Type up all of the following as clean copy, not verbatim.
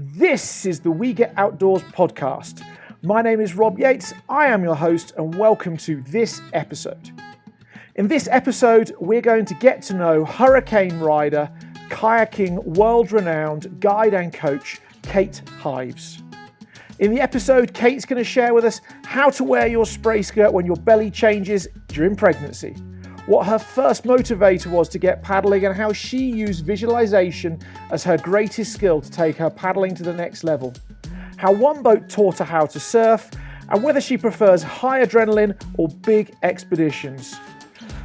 This is the We Get Outdoors podcast. My name is Rob Yates. I am your host, and welcome to this episode. In this episode, we're going to get to know hurricane rider, kayaking world-renowned guide and coach, Kate Hives. In the episode, Kate's going to share with us how to wear your spray skirt when your belly changes during pregnancy, what her first motivator was to get paddling, and how she used visualization as her greatest skill to take her paddling to the next level, how one boat taught her how to surf, and whether she prefers high adrenaline or big expeditions.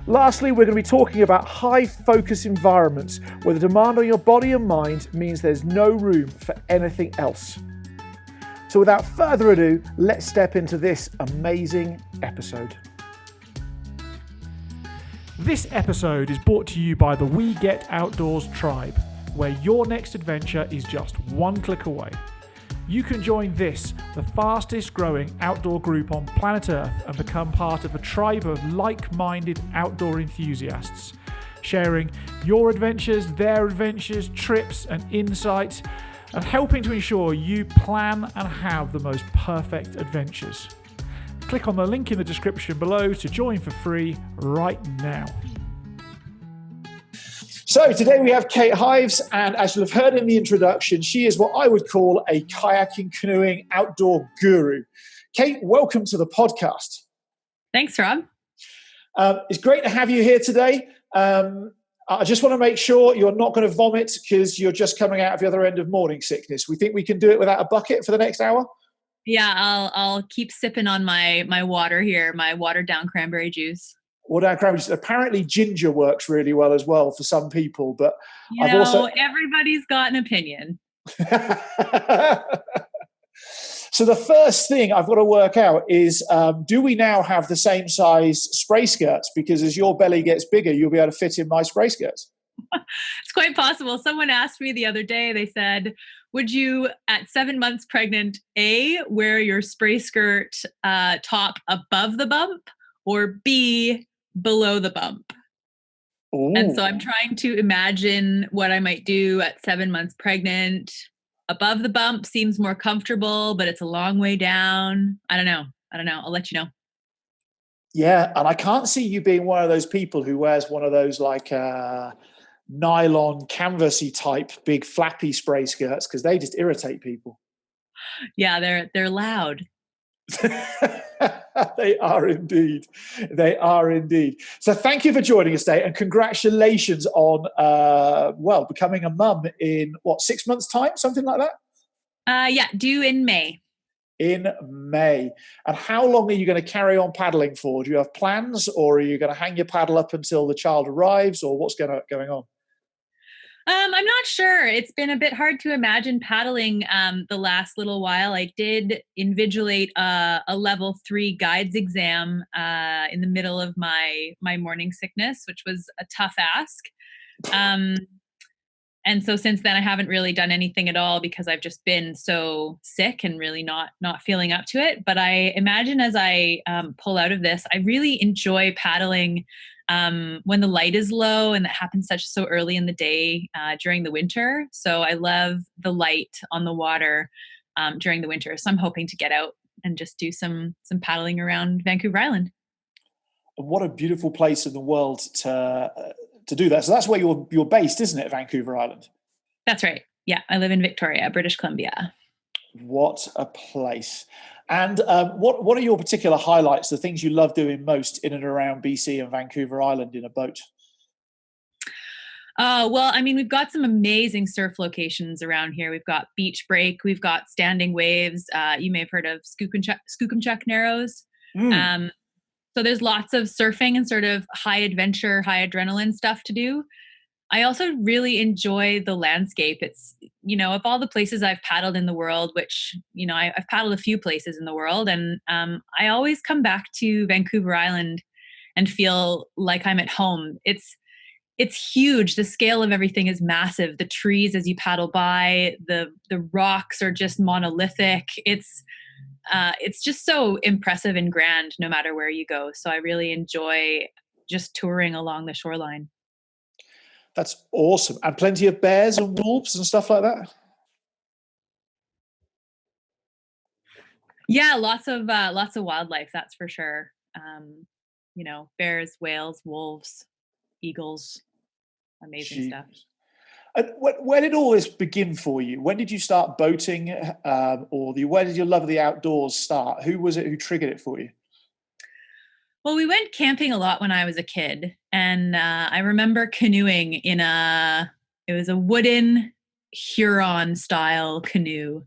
Lastly, we're going to be talking about high focus environments where the demand on your body and mind means there's no room for anything else. So without further ado, let's step into this amazing episode. This episode is brought to you by the We Get Outdoors tribe, where your next adventure is just one click away. You can join this, the fastest growing outdoor group on planet Earth, and become part of a tribe of like-minded outdoor enthusiasts, sharing your adventures, their adventures, trips and insights, and helping to ensure you plan and have the most perfect adventures. Click on the link in the description below to join for free right now. So today we have Kate Hives, and as you'll have heard in the introduction, she is what I would call a kayaking, canoeing, outdoor guru. Kate, welcome to the podcast. Thanks, Rob. It's great to have you here today. I just want to make sure you're not going to vomit because you're just coming out of the other end of morning sickness. We think we can do it without a bucket for the next hour? Yeah, I'll keep sipping on my water here, my watered down cranberry juice. Watered down cranberry juice. Apparently ginger works really well as well for some people, but everybody's got an opinion. So the first thing I've got to work out is, do we now have the same size spray skirts? Because as your belly gets bigger, you'll be able to fit in my spray skirts. It's quite possible. Someone asked me the other day, they said, would you, at 7 months pregnant, A, wear your spray skirt top above the bump, or B, below the bump? Ooh. And so I'm trying to imagine what I might do at 7 months pregnant. Above the bump seems more comfortable, but it's a long way down. I don't know. I'll let you know. Yeah, and I can't see you being one of those people who wears one of those like nylon canvasy type big flappy spray skirts, because they just irritate people. Yeah, they're loud. They are indeed. So thank you for joining us today, and congratulations on becoming a mum in 6 months time, something like that. Yeah, due in May. In May. And how long are you going to carry on paddling for? Do you have plans, or are you going to hang your paddle up until the child arrives, or what's going on? I'm not sure. It's been a bit hard to imagine paddling the last little while. I did invigilate a level 3 guides exam in the middle of my morning sickness, which was a tough ask. And so since then, I haven't really done anything at all because I've just been so sick and really not feeling up to it. But I imagine as I pull out of this, I really enjoy paddling when the light is low, and that happens so early in the day during the winter. So I love the light on the water during the winter. So I'm hoping to get out and just do some paddling around Vancouver Island. What a beautiful place in the world to do that. So that's where you're based, isn't it, Vancouver Island? That's right. Yeah, I live in Victoria, British Columbia. What a place. And what are your particular highlights, the things you love doing most in and around BC and Vancouver Island in a boat? Well, I mean, we've got some amazing surf locations around here. We've got Beach Break, we've got Standing Waves. You may have heard of Skookumchuck Narrows. So there's lots of surfing and sort of high adventure, high adrenaline stuff to do. I also really enjoy the landscape. It's, of all the places I've paddled in the world, which, I've paddled a few places in the world, and I always come back to Vancouver Island and feel like I'm at home. It's huge. The scale of everything is massive. The trees as you paddle by, the rocks are just monolithic. It's just so impressive and grand no matter where you go. So I really enjoy just touring along the shoreline. That's awesome. And plenty of bears and wolves and stuff like that? Yeah, lots of wildlife, that's for sure. Bears, whales, wolves, eagles, amazing stuff. Jeez. And where did all this begin for you? When did you start boating, where did your love of the outdoors start? Who was it who triggered it for you? Well, we went camping a lot when I was a kid, and I remember canoeing it was a wooden Huron style canoe,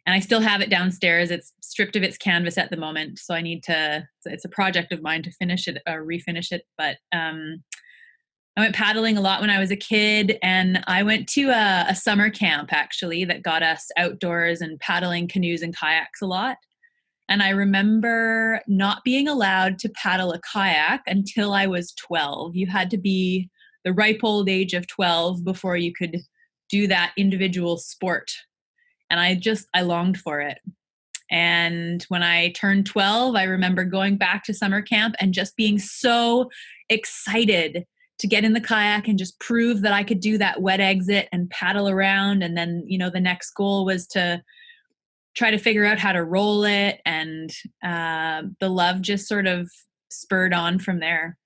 and I still have it downstairs. It's stripped of its canvas at the moment, so it's a project of mine to finish it or refinish it. But I went paddling a lot when I was a kid, and I went to a summer camp actually that got us outdoors and paddling canoes and kayaks a lot. And I remember not being allowed to paddle a kayak until I was 12. You had to be the ripe old age of 12 before you could do that individual sport. And I longed for it. And when I turned 12, I remember going back to summer camp and just being so excited to get in the kayak and just prove that I could do that wet exit and paddle around. And then, the next goal was to try to figure out how to roll it. And the love just sort of spurred on from there.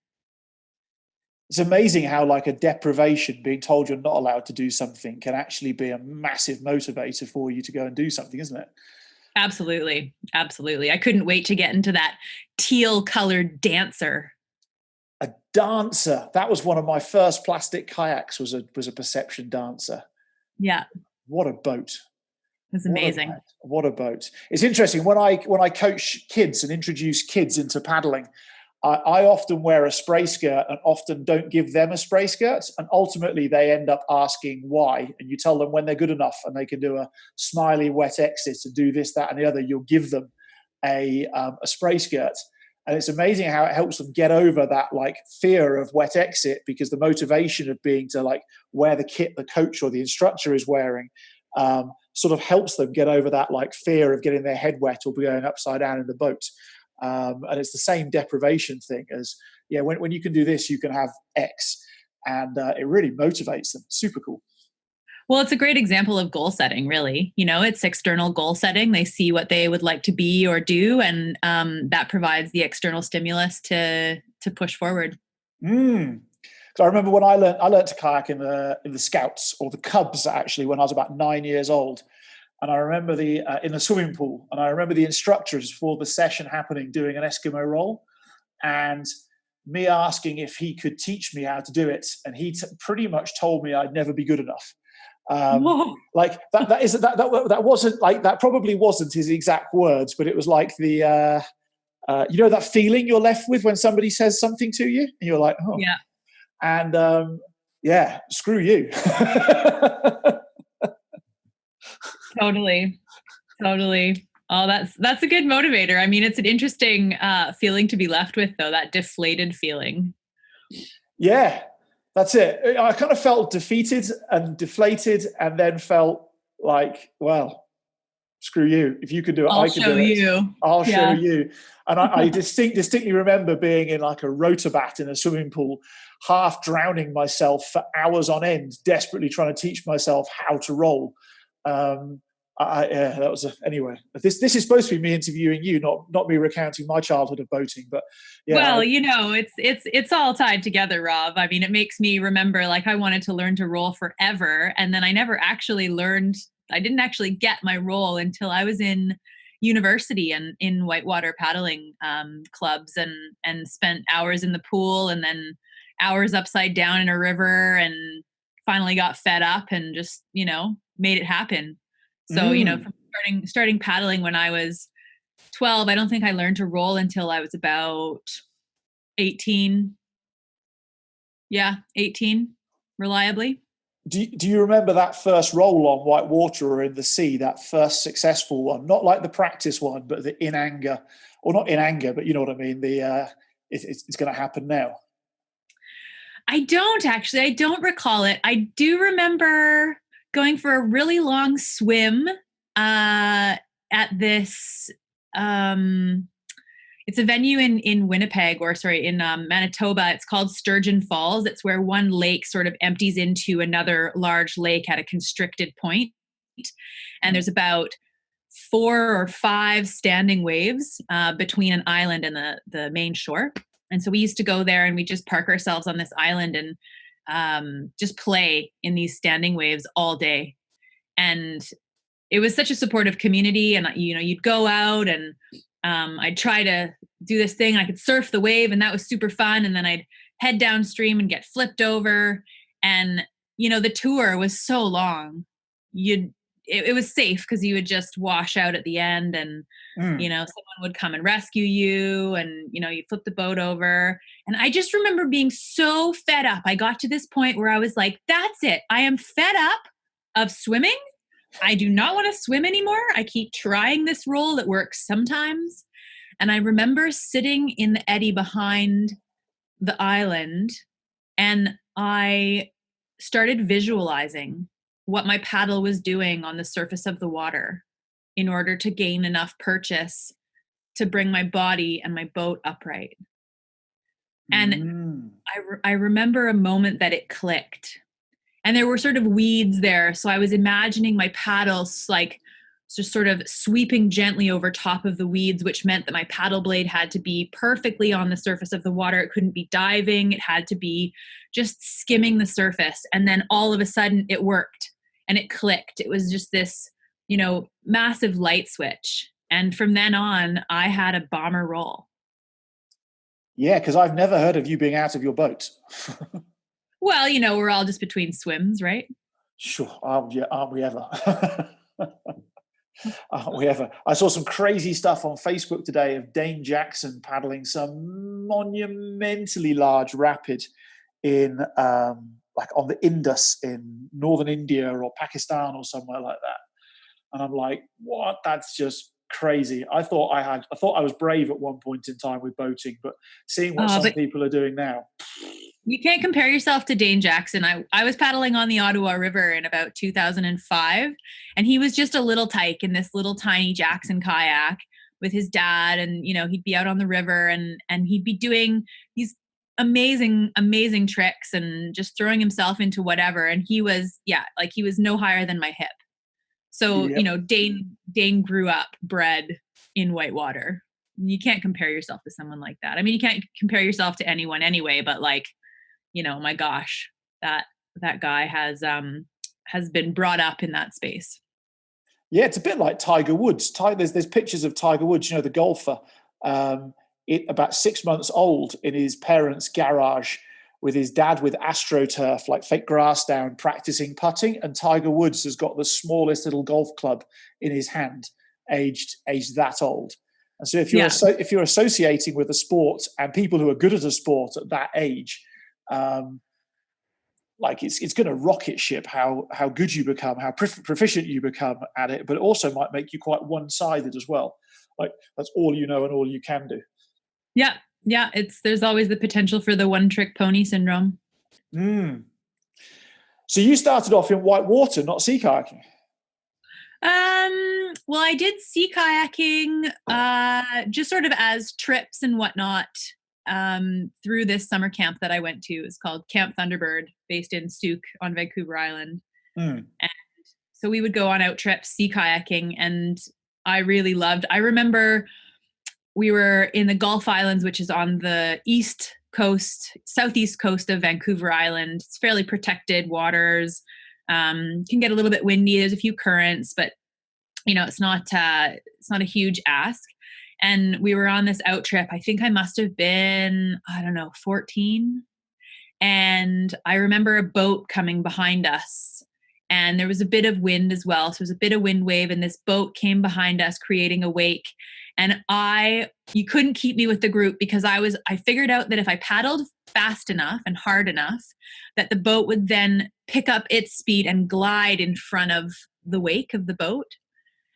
It's amazing how like a deprivation, being told you're not allowed to do something, can actually be a massive motivator for you to go and do something, isn't it? Absolutely. Absolutely. I couldn't wait to get into that teal colored dancer. A dancer. That was one of my first plastic kayaks, was a perception dancer. Yeah. What a boat. It was amazing. What a boat. It's interesting when I coach kids and introduce kids into paddling, I often wear a spray skirt and often don't give them a spray skirt, and ultimately they end up asking why. And you tell them when they're good enough and they can do a smiley wet exit and do this, that, and the other, you'll give them a spray skirt. And it's amazing how it helps them get over that like fear of wet exit, because the motivation of being to like wear the kit the coach or the instructor is wearing sort of helps them get over that like fear of getting their head wet or going upside down in the boat. And it's the same deprivation thing as, when you can do this, you can have X. And it really motivates them. Super cool. Well, it's a great example of goal setting, really. It's external goal setting. They see what they would like to be or do, and that provides the external stimulus to push forward. So I remember when I learned to kayak in the Scouts, or the Cubs actually, when I was about 9 years old. And I remember in the swimming pool, and I remember the instructors for the session happening doing an Eskimo roll, and me asking if he could teach me how to do it, and he pretty much told me I'd never be good enough. Like that wasn't like, that probably wasn't his exact words, but it was like the that feeling you're left with when somebody says something to you, and you're like, oh yeah, and screw you. Totally. Oh, that's a good motivator. I mean, it's an interesting feeling to be left with, though, that deflated feeling. Yeah, that's it. I kind of felt defeated and deflated, and then felt like, well, screw you. If you can do it, I can do it. I'll show you. And I distinctly remember being in like a rotobat in a swimming pool, half drowning myself for hours on end, desperately trying to teach myself how to roll. That was anyway. This is supposed to be me interviewing you, not me recounting my childhood of boating. But yeah. Well, it's all tied together, Rob. I mean, it makes me remember, like, I wanted to learn to roll forever, and then I never actually learned. I didn't actually get my roll until I was in university and in whitewater paddling clubs, and spent hours in the pool and then hours upside down in a river, and finally got fed up and just made it happen. So from starting paddling when I was 12, I don't think I learned to roll until I was about 18. Yeah, 18, reliably. Do you remember that first roll on white water or in the sea, that first successful one? Not like the practice one, but the in anger, or not in anger, but you know what I mean? It's going to happen now. I don't actually. I don't recall it. I do remember going for a really long swim at this. It's a venue in Winnipeg, in Manitoba. It's called Sturgeon Falls. It's where one lake sort of empties into another large lake at a constricted point. And there's about 4 or 5 standing waves between an island and the main shore. And so we used to go there and we just park ourselves on this island and just play in these standing waves all day. And it was such a supportive community. And, you'd go out and I'd try to do this thing. I could surf the wave and that was super fun. And then I'd head downstream and get flipped over. And, the tour was so long. It was safe because you would just wash out at the end and, someone would come and rescue you and, you flip the boat over. And I just remember being so fed up. I got to this point where I was like, that's it. I am fed up of swimming. I do not want to swim anymore. I keep trying this role. It works sometimes. And I remember sitting in the eddy behind the island and I started visualizing what my paddle was doing on the surface of the water in order to gain enough purchase to bring my body and my boat upright. And I remember a moment that it clicked. And there were sort of weeds there. So I was imagining my paddles like just sort of sweeping gently over top of the weeds, which meant that my paddle blade had to be perfectly on the surface of the water. It couldn't be diving. It had to be just skimming the surface. And then all of a sudden it worked and it clicked. It was just this, massive light switch. And from then on, I had a bomber roll. Yeah, because I've never heard of you being out of your boat. Well, we're all just between swims, right? Sure. Aren't we ever? Aren't we ever? I saw some crazy stuff on Facebook today of Dane Jackson paddling some monumentally large rapid in like on the Indus in northern India or Pakistan or somewhere like that. And I'm like, what? That's just crazy. I thought I was brave at one point in time with boating, but seeing what some people are doing now. You can't compare yourself to Dane Jackson. I was paddling on the Ottawa River in about 2005, and he was just a little tyke in this little tiny Jackson kayak with his dad, and he'd be out on the river and he'd be doing these amazing tricks and just throwing himself into whatever. And he was no higher than my hip. So, yep. Dane grew up bred in whitewater. You can't compare yourself to someone like that. I mean, you can't compare yourself to anyone anyway, but my gosh, that guy has been brought up in that space. Yeah, it's a bit like Tiger Woods. There's pictures of Tiger Woods, the golfer, about 6 months old in his parents' garage with his dad with AstroTurf, like fake grass down, practicing putting. And Tiger Woods has got the smallest little golf club in his hand, aged that old. And so if you're associating with a sport and people who are good at a sport at that age, it's going to rocket ship how good you become, how proficient you become at it, but it also might make you quite one-sided as well. Like that's all you know and all you can do. Yeah. Yeah. There's always the potential for the one-trick pony syndrome. So you started off in whitewater, not sea kayaking. Well, I did sea kayaking, just sort of as trips and whatnot, through this summer camp that I went to. It's called Camp Thunderbird, based in Souk on Vancouver Island. And so we would go on out trips, sea kayaking, and I remember we were in the Gulf Islands, which is on the southeast coast of Vancouver Island. It's fairly protected waters. Can get a little bit windy. There's a few currents, but it's not a huge ask. And we were on this out trip. I think I must have been, 14. And I remember a boat coming behind us, and there was a bit of wind as well. So there was a bit of wind wave, and this boat came behind us, creating a wake. And you couldn't keep me with the group because I figured out that if I paddled fast enough and hard enough, that the boat would then pick up its speed and glide in front of the wake of the boat.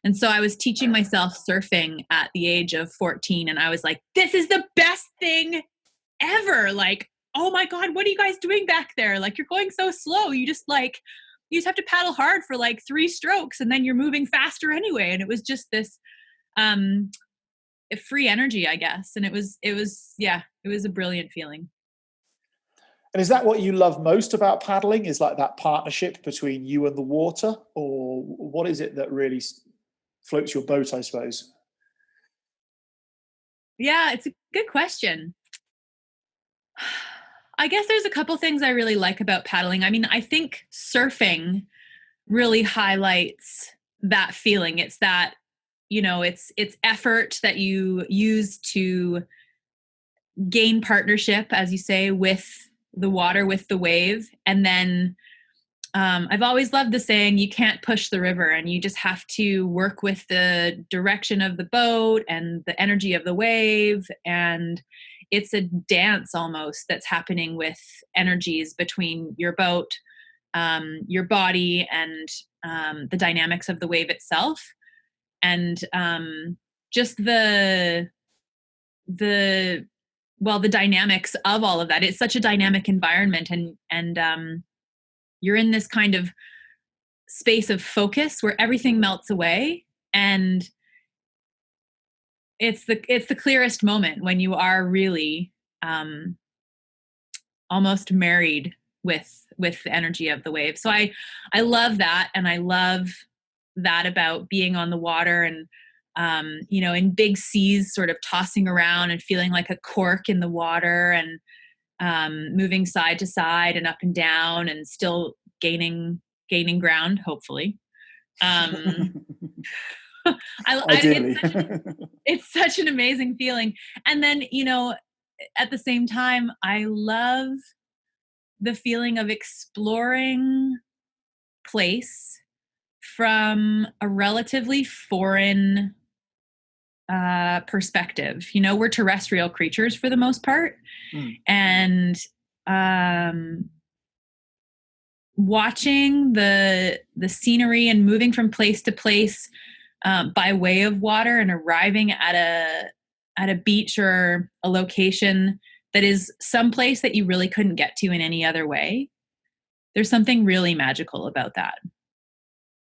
And so I was teaching myself surfing at the age of 14. And I was like, this is the best thing ever. Like, oh my God, what are you guys doing back there? Like, you're going so slow. You just have to paddle hard for like 3 strokes and then you're moving faster anyway. And it was just this, free energy, I guess. And it was a brilliant feeling. And is that what you love most about paddling, is like that partnership between you and the water? Or what is it that really floats your boat, I suppose? Yeah, it's a good question. I guess there's a couple things I really like about paddling. I mean, I think surfing really highlights that feeling. It's that, it's effort that you use to gain partnership, as you say, with the water, with the wave. And then I've always loved the saying, you can't push the river, and you just have to work with the direction of the boat and the energy of the wave. And it's a dance almost that's happening with energies between your boat, your body, and the dynamics of the wave itself. And just the the dynamics of all of that. It's such a dynamic environment, and you're in this kind of space of focus where everything melts away, and it's the clearest moment when you are really almost married with the energy of the wave. So I love that, and I love that about being on the water, and in big seas, sort of tossing around and feeling like a cork in the water, and moving side to side and up and down, and still gaining ground, hopefully. Um, Ideally. it's such an amazing feeling. And then, at the same time, I love the feeling of exploring place from a relatively foreign perspective. We're terrestrial creatures for the most part. And watching the scenery and moving from place to place by way of water, and arriving at a beach or a location that is someplace that you really couldn't get to in any other way. There's something really magical about that.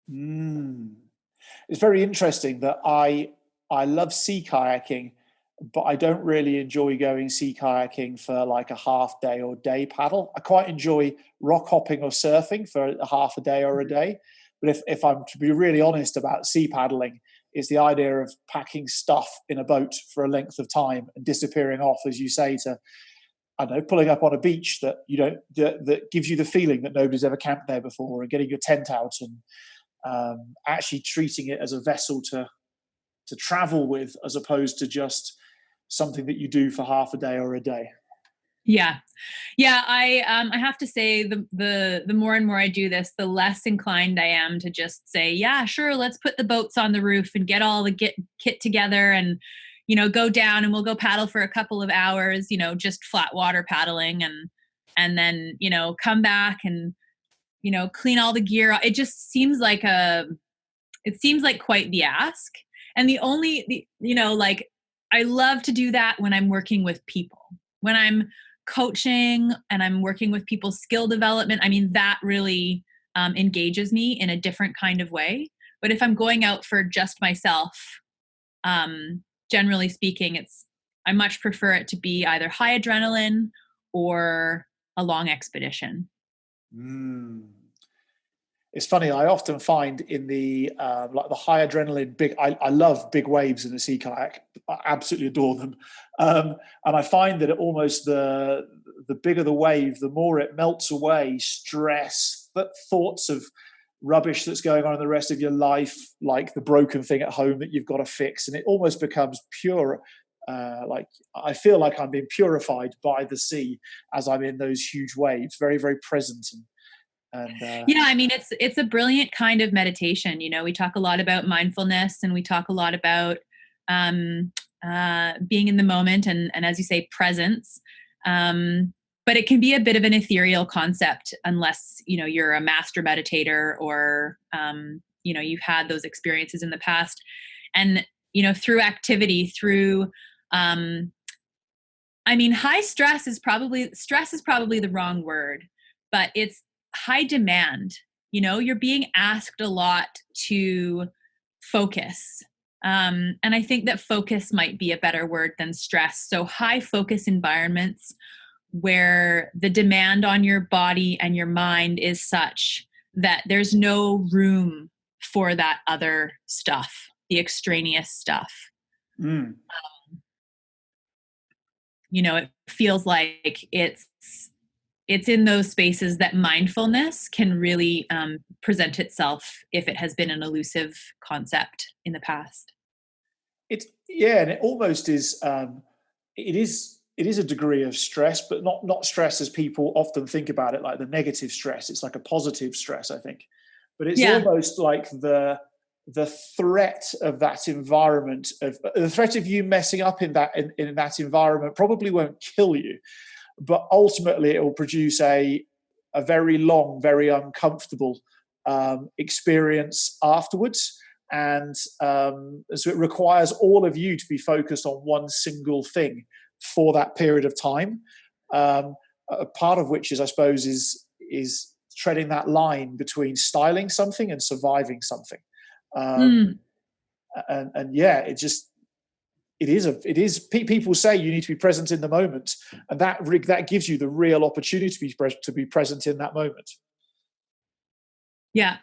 It's very interesting that I love sea kayaking, but I don't really enjoy going sea kayaking for like a half day or day paddle. I quite enjoy rock hopping or surfing for a half a day or a day. But if I'm to be really honest about sea paddling, is the idea of packing stuff in a boat for a length of time and disappearing off, as you say, to, I don't know, pulling up on a beach that you don't, that gives you the feeling that nobody's ever camped there before, and getting your tent out, and actually treating it as a vessel to travel with, as opposed to just something that you do for half a day or a day. Yeah. I have to say, the more and more I do this, the less inclined I am to just say, yeah, sure, let's put the boats on the roof and get all the kit together, and go down and we'll go paddle for a couple of hours, just flat water paddling, and then come back and clean all the gear. It just seems like quite the ask. And I love to do that when I'm working with people, when I'm coaching and I'm working with people's skill development. I mean, that really engages me in a different kind of way. But if I'm going out for just myself, generally speaking, I much prefer it to be either high adrenaline or a long expedition. It's funny. I often find in the like the high adrenaline big. I love big waves in a sea kayak. I absolutely adore them, and I find that almost the bigger the wave, the more it melts away stress, thoughts of rubbish that's going on in the rest of your life, like the broken thing at home that you've got to fix, and it almost becomes pure. Like I feel like I'm being purified by the sea as I'm in those huge waves, very, very present. Yeah, I mean, it's a brilliant kind of meditation. We talk a lot about mindfulness, and we talk a lot about being in the moment, and as you say, presence. But it can be a bit of an ethereal concept unless you're a master meditator, or you've had those experiences in the past. And through activity, through I mean, stress is probably the wrong word, but it's high demand. You're being asked a lot to focus. And I think that focus might be a better word than stress. So high focus environments where the demand on your body and your mind is such that there's no room for that other stuff. the extraneous stuff. Mm. It feels like it's in those spaces that mindfulness can really present itself if it has been an elusive concept in the past. And it almost is. It is a degree of stress, but not stress as people often think about it, like the negative stress. It's like a positive stress, I think. But it's almost like the threat of that environment, of the threat of you messing up in that environment probably won't kill you, but ultimately it will produce a very long, very uncomfortable experience afterwards. And so it requires all of you to be focused on one single thing for that period of time. A part of which is, I suppose, is treading that line between styling something and surviving something. And it is. People say you need to be present in the moment, and that gives you the real opportunity to be present in that moment. Yeah,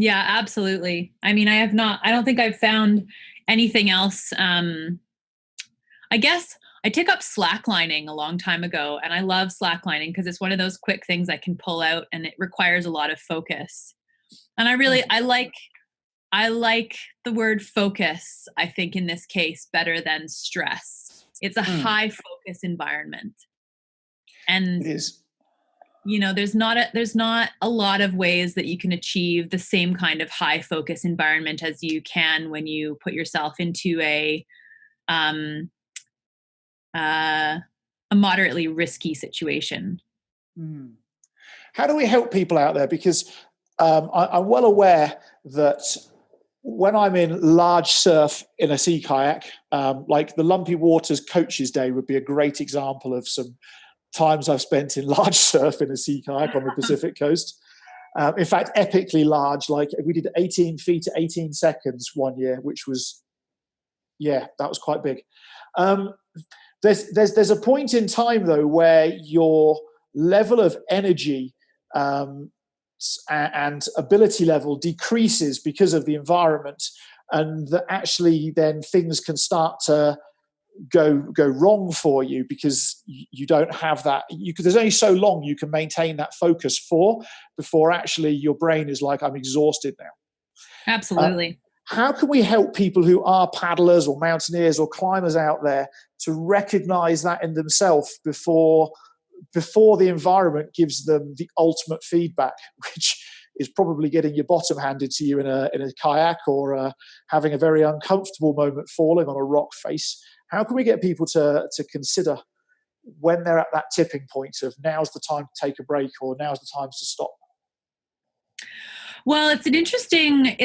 absolutely. I mean, I don't think I've found anything else. I guess I took up slacklining a long time ago, and I love slacklining because it's one of those quick things I can pull out, and it requires a lot of focus. And I like the word focus, I think, in this case, better than stress. It's a high focus environment. And it is. There's not a lot of ways that you can achieve the same kind of high focus environment as you can when you put yourself into a moderately risky situation. How do we help people out there? Because I'm well aware that when I'm in large surf in a sea kayak, like the Lumpy Waters Coaches Day would be a great example of some times I've spent in large surf in a sea kayak on the Pacific coast. In fact, epically large. Like we did 18 feet to 18 seconds one year, which was, that was quite big. There's a point in time though where your level of energy and ability level decreases because of the environment, and that actually then things can start to go wrong for you because you don't have that. There's only so long you can maintain that focus before actually your brain is like, I'm exhausted now. Absolutely. How can we help people who are paddlers or mountaineers or climbers out there to recognize that in themselves before the environment gives them the ultimate feedback, which is probably getting your bottom handed to you in a kayak, or having a very uncomfortable moment falling on a rock face? How can we get people to consider when they're at that tipping point of now's the time to take a break or now's the time to stop? Well, it's an interesting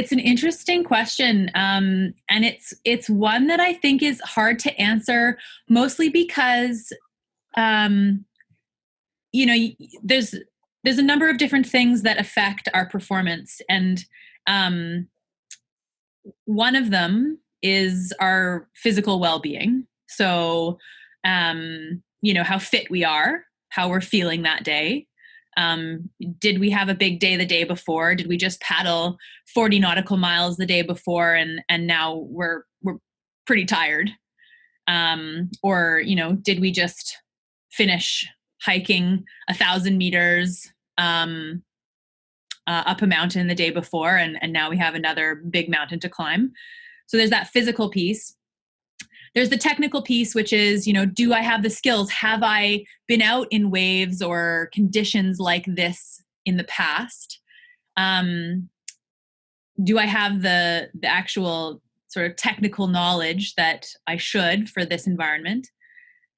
question, and it's one that I think is hard to answer, mostly because there's a number of different things that affect our performance, and one of them is our physical well-being. So, how fit we are, how we're feeling that day. Did we have a big day the day before? Did we just paddle 40 nautical miles the day before and now we're pretty tired? Or, did we just finish hiking 1,000 meters up a mountain the day before and now we have another big mountain to climb? So there's that physical piece. There's the technical piece, which is, do I have the skills? Have I been out in waves or conditions like this in the past? Do I have the actual sort of technical knowledge that I should for this environment?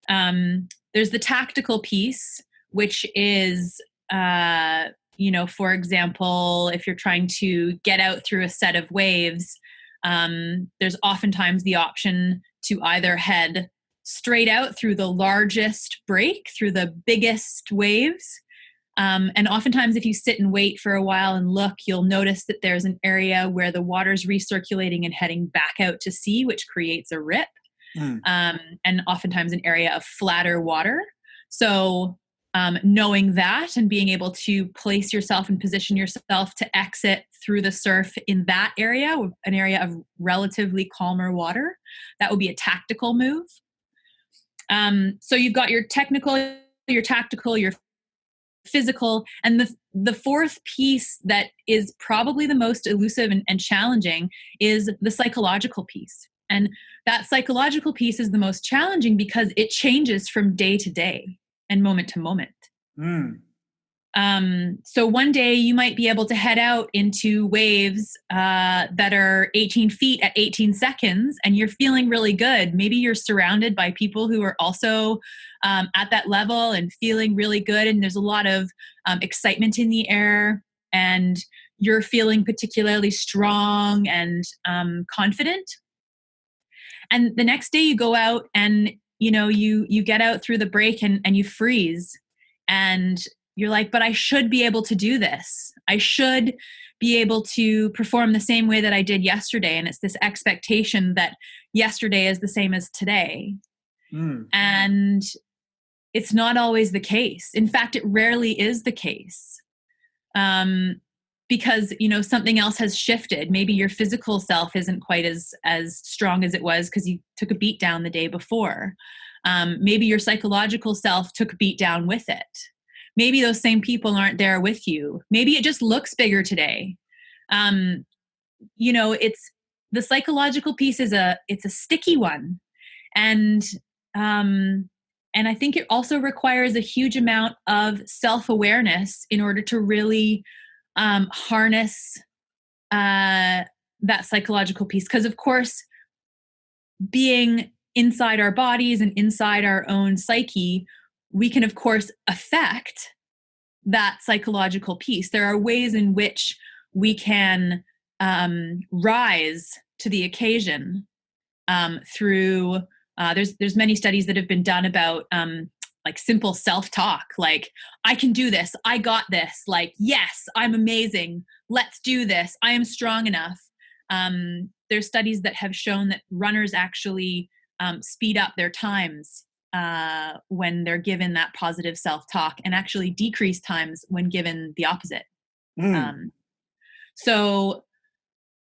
There's the tactical piece, which is, for example, if you're trying to get out through a set of waves, there's oftentimes the option to either head straight out through the largest break, through the biggest waves. And oftentimes if you sit and wait for a while and look, you'll notice that there's an area where the water's recirculating and heading back out to sea, which creates a rip. And oftentimes an area of flatter water. So knowing that and being able to place yourself and position yourself to exit through the surf in that area, an area of relatively calmer water, that would be a tactical move. So you've got your technical, your tactical, your physical, and the fourth piece that is probably the most elusive and challenging is the psychological piece. And that psychological piece is the most challenging because it changes from day to day and moment to moment. So one day you might be able to head out into waves that are 18 feet at 18 seconds and you're feeling really good. Maybe you're surrounded by people who are also at that level and feeling really good. And there's a lot of excitement in the air and you're feeling particularly strong and confident. And the next day you go out and, you get out through the break and you freeze and you're like, but I should be able to do this. I should be able to perform the same way that I did yesterday. And it's this expectation that yesterday is the same as today. And it's not always the case. In fact, it rarely is the case. Because, something else has shifted. Maybe your physical self isn't quite as strong as it was because you took a beat down the day before. Maybe your psychological self took a beat down with it. Maybe those same people aren't there with you. Maybe it just looks bigger today. It's the psychological piece it's a sticky one. And I think it also requires a huge amount of self-awareness in order to really harness that psychological piece. Because of course, being inside our bodies and inside our own psyche, we can of course affect that psychological piece. There are ways in which we can rise to the occasion through there's many studies that have been done about like simple self-talk, like, I can do this, I got this, like, yes, I'm amazing, let's do this, I am strong enough. There's studies that have shown that runners actually speed up their times when they're given that positive self-talk and actually decrease times when given the opposite. So,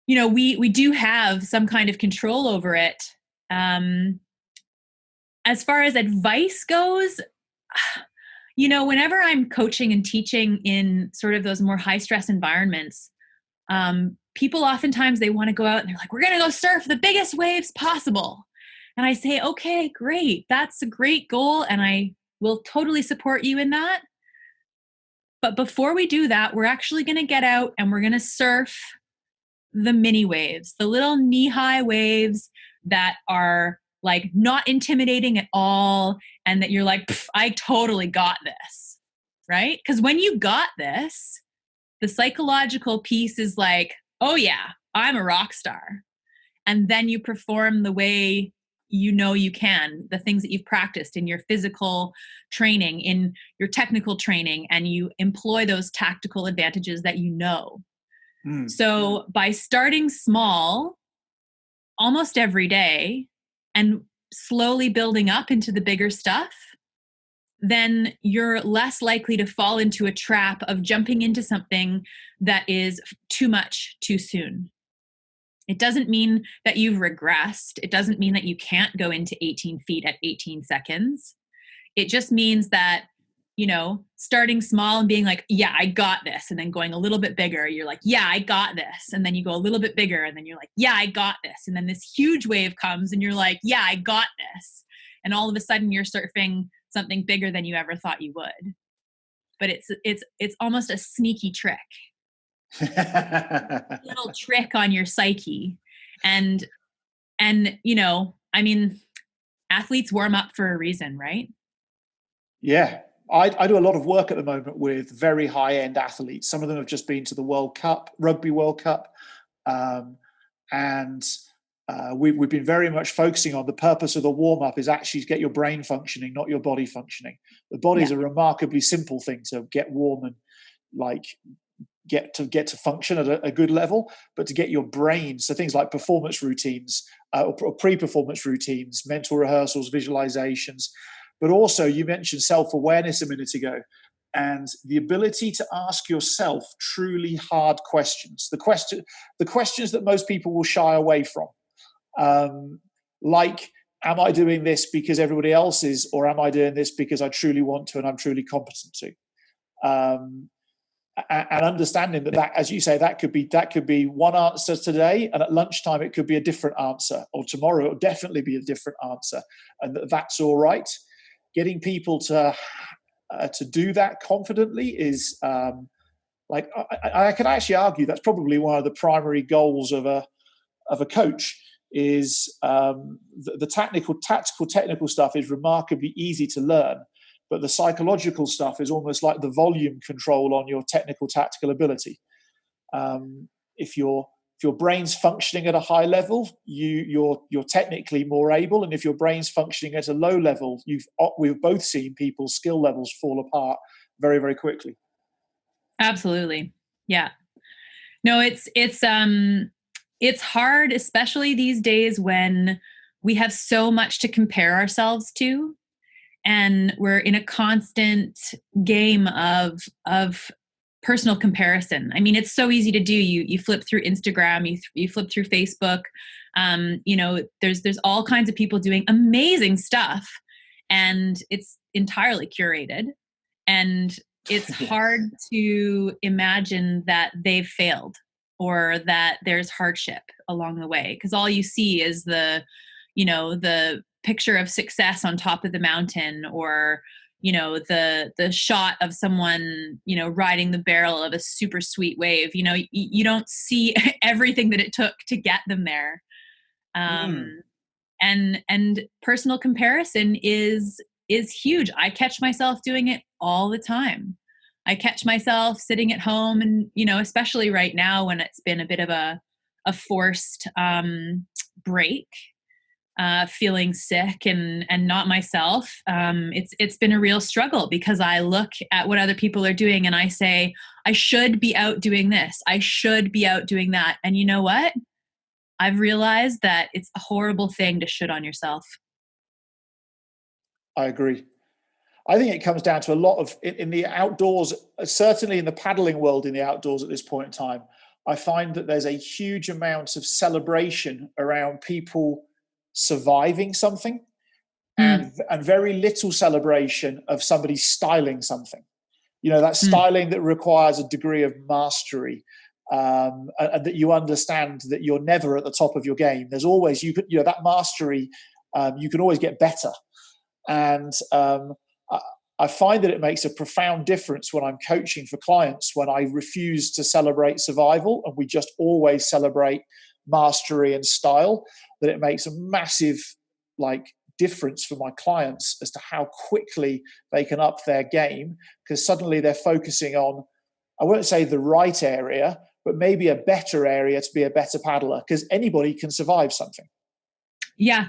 we do have some kind of control over it. As far as advice goes, whenever I'm coaching and teaching in sort of those more high stress environments, people oftentimes they want to go out and they're like, we're going to go surf the biggest waves possible. And I say, okay, great. That's a great goal. And I will totally support you in that. But before we do that, we're actually going to get out and we're going to surf the mini waves, the little knee-high waves that are like not intimidating at all. And that you're like, I totally got this, right? Because when you got this, the psychological piece is like, oh yeah, I'm a rock star. And then you perform the way you can, the things that you've practiced in your physical training, in your technical training, and you employ those tactical advantages that you know. So by starting small almost every day and slowly building up into the bigger stuff, then you're less likely to fall into a trap of jumping into something that is too much too soon. It doesn't mean that you've regressed. It doesn't mean that you can't go into 18 feet at 18 seconds. It just means that, starting small and being like, yeah, I got this. And then going a little bit bigger, you're like, yeah, I got this. And then you go a little bit bigger and then you're like, yeah, I got this. And then this huge wave comes and you're like, yeah, I got this. And all of a sudden you're surfing something bigger than you ever thought you would. But it's almost a sneaky trick. Little trick on your psyche. And athletes warm up for a reason, right? Yeah. I do a lot of work at the moment with very high-end athletes. Some of them have just been to the World Cup, Rugby World Cup. We've been very much focusing on the purpose of the warm-up is actually to get your brain functioning, not your body functioning. The body is a remarkably simple thing to get warm and get to function at a good level, but to get your brain, so things like performance routines or pre-performance routines, mental rehearsals, visualizations, But also, you mentioned self-awareness a minute ago, and the ability to ask yourself truly hard questions. The questions that most people will shy away from, like, am I doing this because everybody else is, or am I doing this because I truly want to and I'm truly competent to? And understanding that, as you say, that could be one answer today, and at lunchtime it could be a different answer, or tomorrow it'll definitely be a different answer, and that's all right. Getting people to do that confidently is I could actually argue that's probably one of the primary goals of a coach. Is the technical stuff is remarkably easy to learn, but the psychological stuff is almost like the volume control on your technical tactical ability. If your brain's functioning at a high level, you're technically more able, and if your brain's functioning at a low level, we've both seen people's skill levels fall apart very, very quickly. Absolutely, yeah. No, it's hard, especially these days when we have so much to compare ourselves to, and we're in a constant game of personal comparison. I mean, it's so easy to do. You flip through Instagram, you flip through Facebook. There's all kinds of people doing amazing stuff, and it's entirely curated, and it's hard to imagine that they've failed or that there's hardship along the way, because all you see is the picture of success on top of the mountain, or the shot of someone riding the barrel of a super sweet wave. You don't see everything that it took to get them there. And personal comparison is huge. I catch myself doing it all the time. I catch myself sitting at home, and especially right now when it's been a bit of a forced break, feeling sick and not myself. It's been a real struggle, because I look at what other people are doing and I say, I should be out doing this, I should be out doing that. And you know what? I've realized that it's a horrible thing to shit on yourself. I agree. I think it comes down to a lot of, in the outdoors, certainly in the paddling world, in the outdoors at this point in time, I find that there's a huge amount of celebration around people surviving something, and very little celebration of somebody styling something. That styling that requires a degree of mastery, and that you understand that you're never at the top of your game. There's always, that mastery, you can always get better. And I find that it makes a profound difference when I'm coaching for clients, when I refuse to celebrate survival and we just always celebrate mastery and style, that it makes a massive difference for my clients as to how quickly they can up their game, because suddenly they're focusing on, I won't say the right area, but maybe a better area to be a better paddler, because anybody can survive something. Yeah.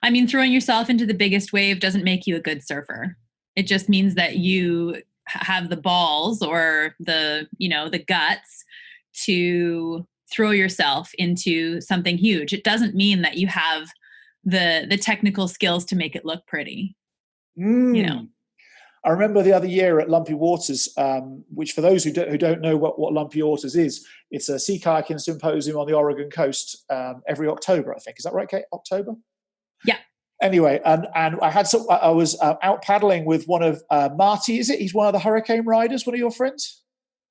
I mean, throwing yourself into the biggest wave doesn't make you a good surfer. It just means that you have the balls or the guts to throw yourself into something huge. It doesn't mean that you have the technical skills to make it look pretty. I remember the other year at Lumpy Waters, which for those who don't know what Lumpy Waters is, it's a sea kayaking symposium on the Oregon coast every October, I think. Is that right, Kate? October? Yeah. Anyway, and I was out paddling with one of Marty. Is it? He's one of the hurricane riders. One of your friends?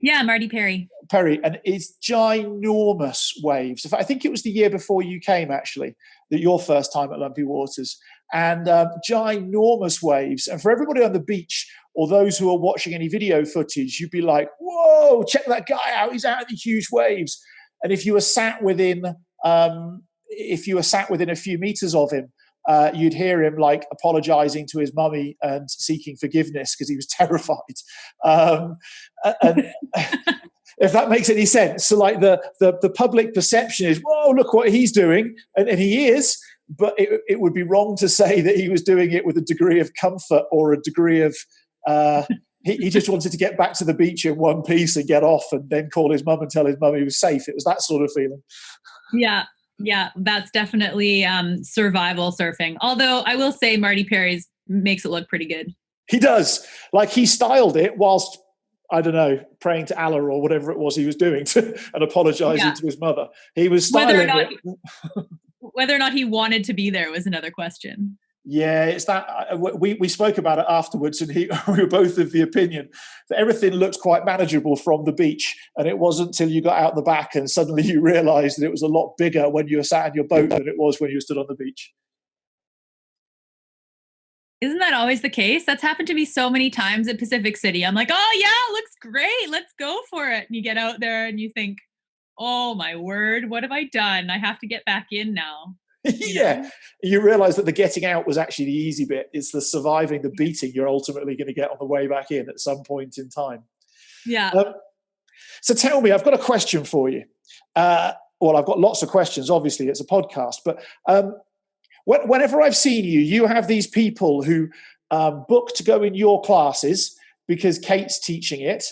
Yeah, Marty Perry. And it's ginormous waves. In fact, I think it was the year before you came, actually, that your first time at Lumpy Waters, and ginormous waves. And for everybody on the beach or those who are watching any video footage, you'd be like, "Whoa! Check that guy out! He's out in the huge waves." And if you were sat within a few meters of him, you'd hear him apologizing to his mummy and seeking forgiveness because he was terrified. And if that makes any sense. So the public perception is, whoa, look what he's doing. And he is, but it would be wrong to say that he was doing it with a degree of comfort or a degree of, he just wanted to get back to the beach in one piece and get off and then call his mum and tell his mum he was safe. It was that sort of feeling. Yeah, that's definitely survival surfing. Although I will say Marty Perry's makes it look pretty good. He does. Like, he styled it whilst, I don't know, praying to Allah or whatever it was he was doing and apologizing to his mother. He was styling whether or not he wanted to be there was another question. Yeah, it's that we spoke about it afterwards, and we were both of the opinion that everything looked quite manageable from the beach, and it wasn't until you got out the back and suddenly you realised that it was a lot bigger when you were sat in your boat than it was when you stood on the beach. Isn't that always the case? That's happened to me so many times at Pacific City. I'm like, oh yeah, it looks great. Let's go for it. And you get out there and you think, oh my word, what have I done? I have to get back in now. Yeah, you realise that the getting out was actually the easy bit. It's the surviving the beating you're ultimately going to get on the way back in at some point in time. Yeah. So tell me, I've got a question for you. Well, I've got lots of questions. Obviously, it's a podcast, but whenever I've seen you, you have these people who book to go in your classes because Kate's teaching it.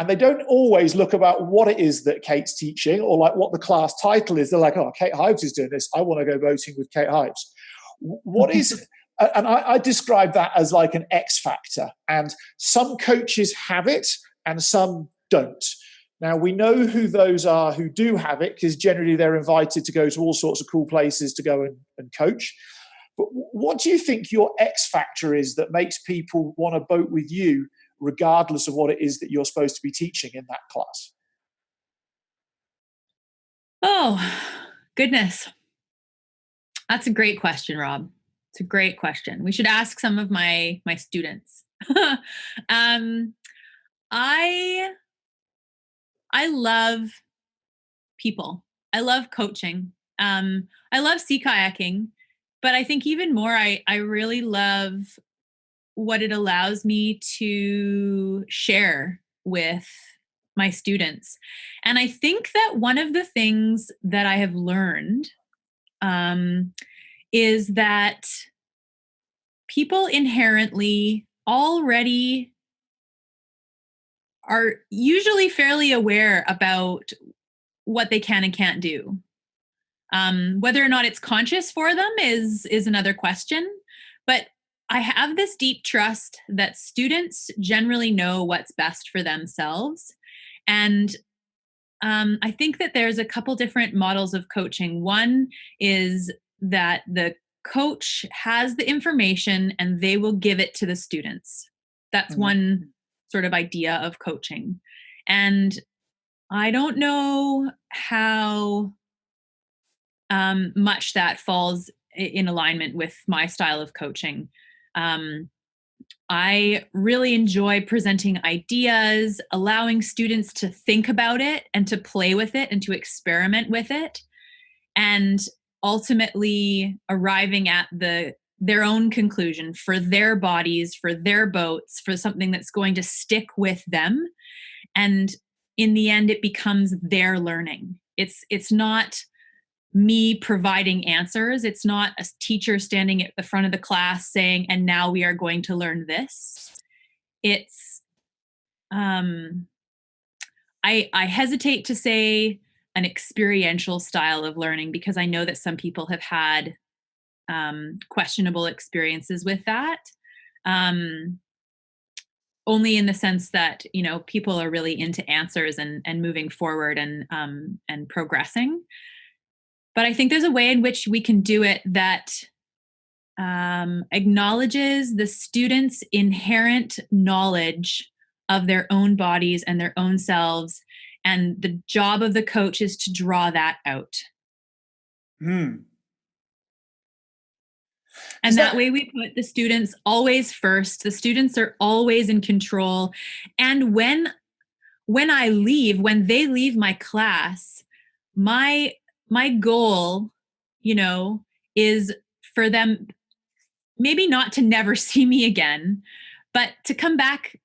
And they don't always look about what it is that Kate's teaching or like what the class title is. They're like, oh, Kate Hives is doing this. I want to go boating with Kate Hives. What is, and I describe that as like an X factor. And some coaches have it and some don't. Now, we know who those are who do have it, because generally they're invited to go to all sorts of cool places to go and coach. But what do you think your X factor is that makes people want to boat with you, regardless of what it is that you're supposed to be teaching in that class? Oh, goodness. That's a great question, Rob. It's a great question. We should ask some of my students. I love people. I love coaching. I love sea kayaking, but I think even more, I really love what it allows me to share with my students. And I think that one of the things that I have learned is that people inherently already are usually fairly aware about what they can and can't do. Whether or not it's conscious for them is another question. But I have this deep trust that students generally know what's best for themselves. And I think that there's a couple different models of coaching. One is that the coach has the information and they will give it to the students. That's one sort of idea of coaching. And I don't know how much that falls in alignment with my style of coaching. I really enjoy presenting ideas, allowing students to think about it and to play with it and to experiment with it, and ultimately arriving at their own conclusion for their bodies, for their boats, for something that's going to stick with them. And in the end, it becomes their learning. It's not me providing answers. It's not a teacher standing at the front of the class saying, and now we are going to learn this. It's, I hesitate to say an experiential style of learning, because I know that some people have had questionable experiences with that. Only in the sense that, people are really into answers and moving forward and progressing. But I think there's a way in which we can do it that acknowledges the students' inherent knowledge of their own bodies and their own selves. And the job of the coach is to draw that out. And that way we put the students always first. The students are always in control. And when they leave my class, my goal, is for them maybe not to never see me again, but to come back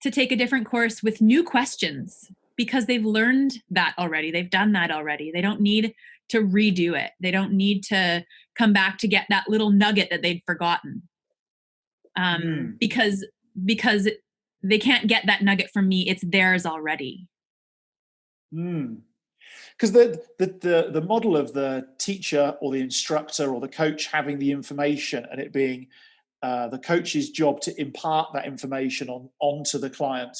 to take a different course with new questions, because they've learned that already. They've done that already. They don't need to redo it. They don't need to come back to get that little nugget that they'd forgotten. Because they can't get that nugget from me. It's theirs already. Because the model of the teacher or the instructor or the coach having the information and it being the coach's job to impart that information onto the client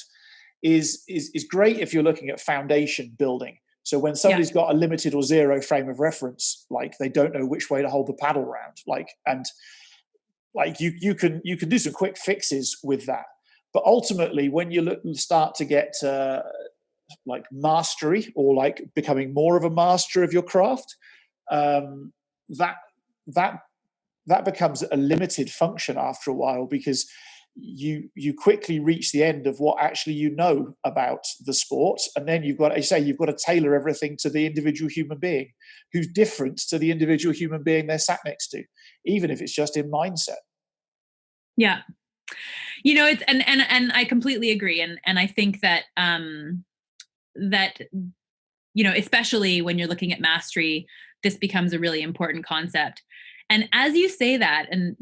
is great if you're looking at foundation building. So when somebody's got a limited or zero frame of reference, like they don't know which way to hold the paddle round, you can do some quick fixes with that. But ultimately, when you start to get like mastery, or like becoming more of a master of your craft, that becomes a limited function after a while, because you quickly reach the end of what actually you know about the sport, and then you've got to tailor everything to the individual human being, who's different to the individual human being they're sat next to, even if it's just in mindset. Yeah. It's and I completely agree, and I think that that especially when you're looking at mastery, this becomes a really important concept. And as you say that, and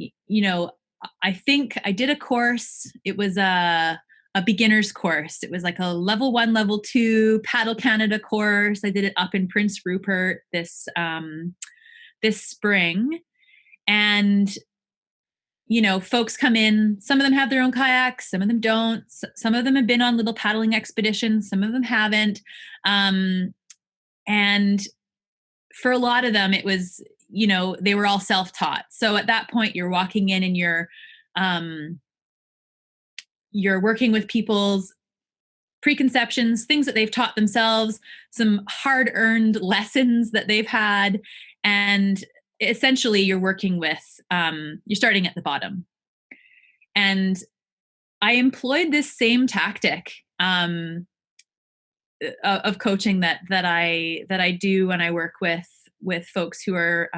I think I did a course. It was a beginner's course. It was like a level 1, level 2 Paddle Canada course. I did it up in Prince Rupert this spring, and folks come in. Some of them have their own kayaks, some of them don't. Some of them have been on little paddling expeditions, some of them haven't. And for a lot of them, it was, they were all self-taught. So at that point, you're walking in and you're working with people's preconceptions, things that they've taught themselves, some hard-earned lessons that they've had. And essentially you're working with, you're starting at the bottom. And I employed this same tactic of coaching that I do when I work with folks who are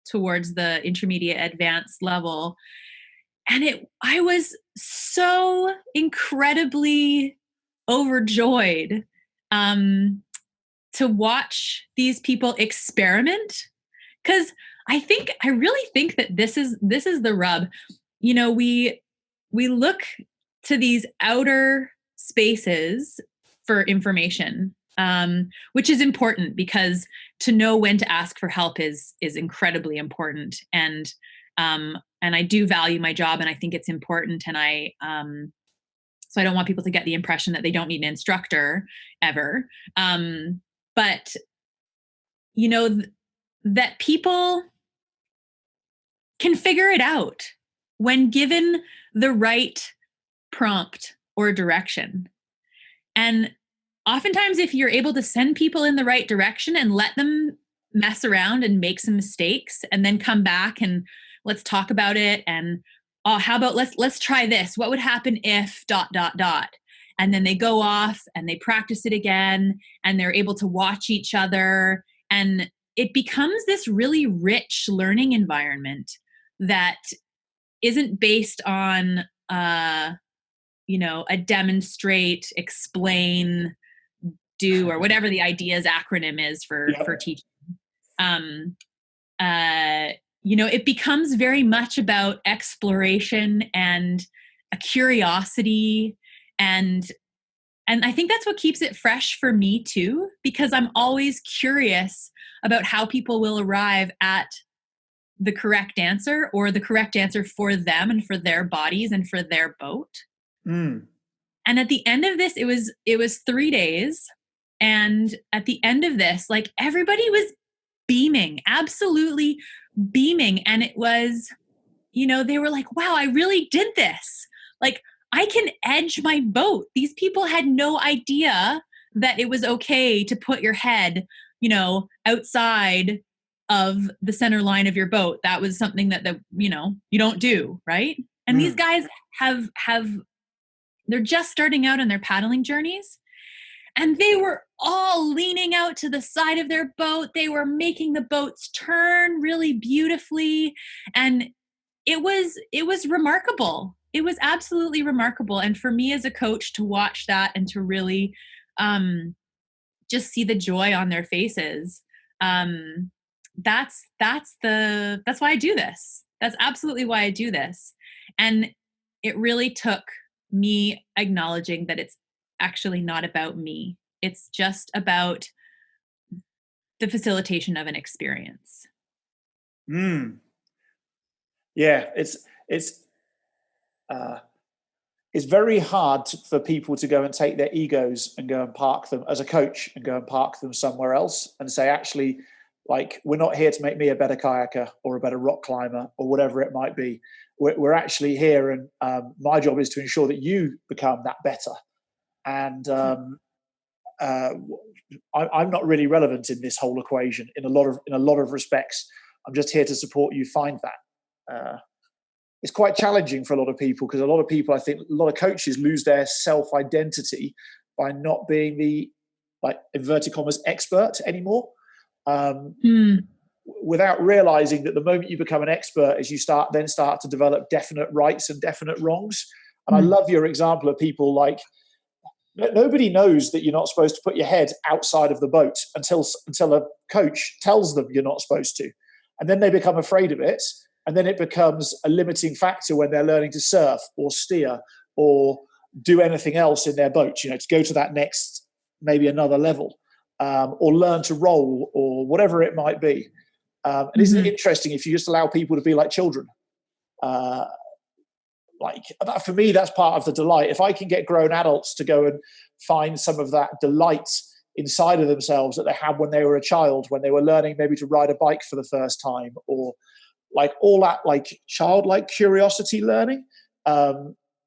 towards the intermediate advanced level. And I was so incredibly overjoyed to watch these people experiment, because I really think that this is the rub. We look to these outer spaces for information, which is important, because to know when to ask for help is incredibly important. And I do value my job, and I think it's important. And so I don't want people to get the impression that they don't need an instructor ever. But that people can figure it out when given the right prompt or direction. And oftentimes, if you're able to send people in the right direction and let them mess around and make some mistakes, and then come back and let's talk about it, and how about let's try this. What would happen if ... And then they go off and they practice it again, and they're able to watch each other, and it becomes this really rich learning environment that isn't based on a demonstrate, explain, do, or whatever the IDEAS acronym is for teaching. It becomes very much about exploration and a curiosity, and I think that's what keeps it fresh for me too, because I'm always curious about how people will arrive at the correct answer, or the correct answer for them and for their bodies and for their boat. And at the end of this, it was 3 days. And at the end of this, like, everybody was beaming, absolutely beaming. And it was, they were like, wow, I really did this. Like, I can edge my boat. These people had no idea that it was okay to put your head, outside of the center line of your boat. That was something that you don't do, right? And these guys have they're just starting out in their paddling journeys, and they were all leaning out to the side of their boat. They were making the boats turn really beautifully, and it was remarkable. It was absolutely remarkable. And for me as a coach to watch that, and to really just see the joy on their faces, that's why I do this. That's absolutely why I do this. And it really took me acknowledging that it's actually not about me. It's just about the facilitation of an experience. Yeah, uh, it's very hard for people to go and take their egos and go and park them as a coach and go and park them somewhere else and say, actually, like, we're not here to make me a better kayaker or a better rock climber or whatever it might be. We're actually here, and my job is to ensure that you become that better. And I'm not really relevant in this whole equation in a lot of respects. I'm just here to support you find that. It's quite challenging for a lot of people, because a lot of people, I think, a lot of coaches lose their self-identity by not being the, like, inverted commas, expert anymore. Without realizing that the moment you become an expert is you start to develop definite rights and definite wrongs. And I love your example of people like, nobody knows that you're not supposed to put your head outside of the boat until a coach tells them you're not supposed to. And then they become afraid of it. And then it becomes a limiting factor when they're learning to surf or steer or do anything else in their boat, to go to that next, maybe another level, or learn to roll or whatever it might be. And isn't it interesting if you just allow people to be like children? Like, for me, that's part of the delight. If I can get grown adults to go and find some of that delight inside of themselves that they had when they were a child, when they were learning maybe to ride a bike for the first time, or like all that, like, childlike curiosity learning,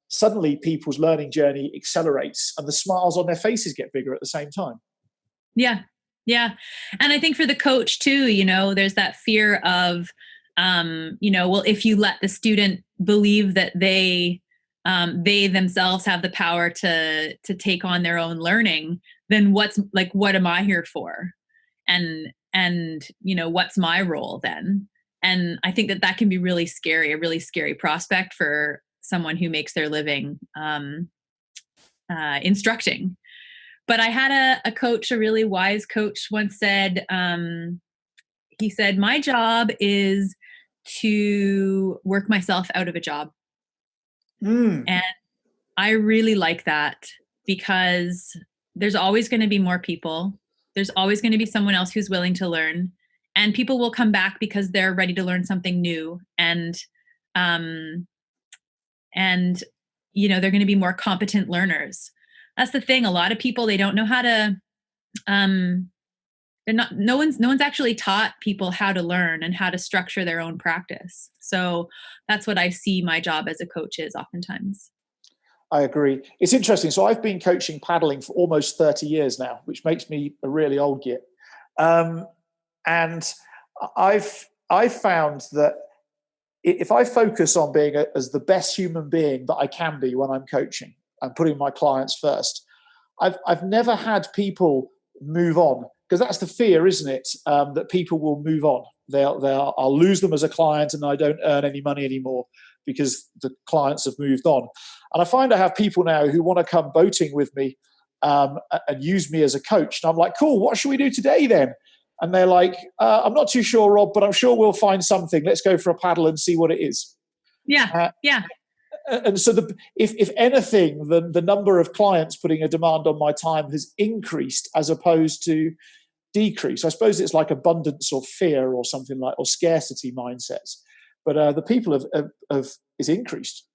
suddenly people's learning journey accelerates and the smiles on their faces get bigger at the same time. Yeah. Yeah. And I think for the coach too, there's that fear of, well, if you let the student believe that they themselves have the power to take on their own learning, then what am I here for? And what's my role then? And I think that can be really scary, a really scary prospect for someone who makes their living instructing. But I had a coach, a really wise coach, once said, he said, my job is to work myself out of a job. And I really like that, because there's always going to be more people. There's always going to be someone else who's willing to learn, and people will come back because they're ready to learn something new. And they're going to be more competent learners. That's the thing. A lot of people, they don't know how to, no one's actually taught people how to learn and how to structure their own practice. So that's what I see my job as a coach is oftentimes. I agree. It's interesting. So I've been coaching paddling for almost 30 years now, which makes me a really old git. And I've found that if I focus on being as the best human being that I can be when I'm coaching and putting my clients first, I've never had people move on, because that's the fear, isn't it? That people will move on. I'll lose them as a client and I don't earn any money anymore because the clients have moved on. And I find I have people now who want to come boating with me and use me as a coach. And I'm like, cool, what should we do today then? And they're like, I'm not too sure, Rob, but I'm sure we'll find something. Let's go for a paddle and see what it is. Yeah, yeah. And so if anything, the number of clients putting a demand on my time has increased as opposed to decreased. I suppose it's like abundance or fear or something like, or scarcity mindsets. But the people have is increased.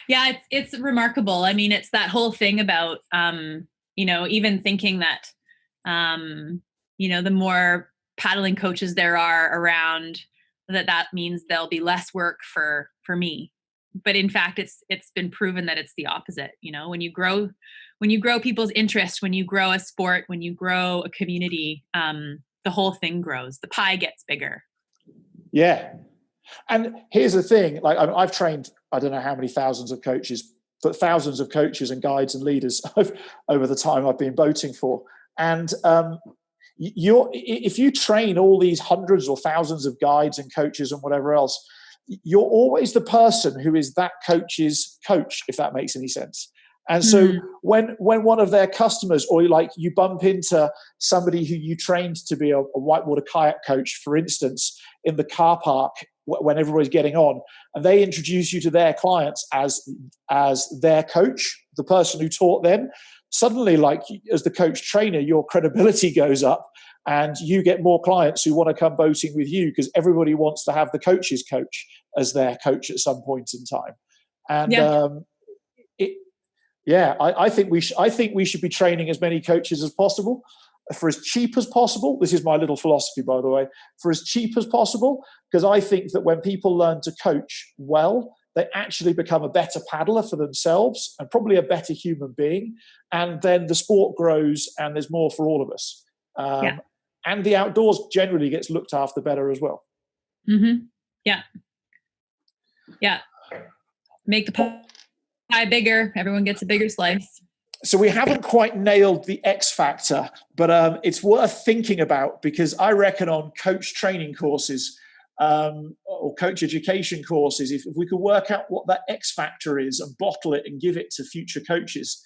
Yeah, it's remarkable. I mean, it's that whole thing about, even thinking that, the more paddling coaches there are around, that means there'll be less work for me. But in fact, it's been proven that it's the opposite. When you grow people's interest, when you grow a sport, when you grow a community, the whole thing grows. The pie gets bigger. Yeah. And here's the thing, like, I've trained, I don't know how many thousands of coaches, but thousands of coaches and guides and leaders over the time I've been boating for. And if you train all these hundreds or thousands of guides and coaches and whatever else, you're always the person who is that coach's coach, if that makes any sense. And so when one of their customers, or like you bump into somebody who you trained to be a whitewater kayak coach, for instance, in the car park when everybody's getting on, and they introduce you to their clients as their coach, the person who taught them, suddenly, like, as the coach trainer, your credibility goes up, and you get more clients who want to come boating with you because everybody wants to have the coach's coach as their coach at some point in time. And I think we should be training as many coaches as possible for as cheap as possible. This is my little philosophy, by the way, for as cheap as possible, because I think that when people learn to coach well, they actually become a better paddler for themselves and probably a better human being. And then the sport grows and there's more for all of us. And the outdoors generally gets looked after better as well. Mm-hmm. Yeah. Make the pie bigger. Everyone gets a bigger slice. So we haven't quite nailed the X factor, but it's worth thinking about, because I reckon on coach training courses or coach education courses, if we could work out what that X factor is and bottle it and give it to future coaches,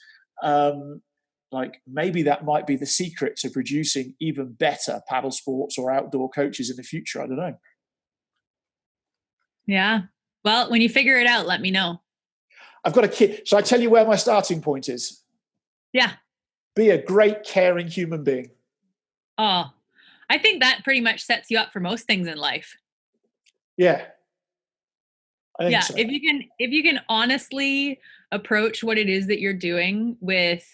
like maybe that might be the secret to producing even better paddle sports or outdoor coaches in the future. I don't know. Yeah. Well, when you figure it out, let me know. I've got a kid. Shall I tell you where my starting point is? Yeah. Be a great, caring human being. Oh, I think that pretty much sets you up for most things in life. Yeah. I think so. If you can honestly approach what it is that you're doing with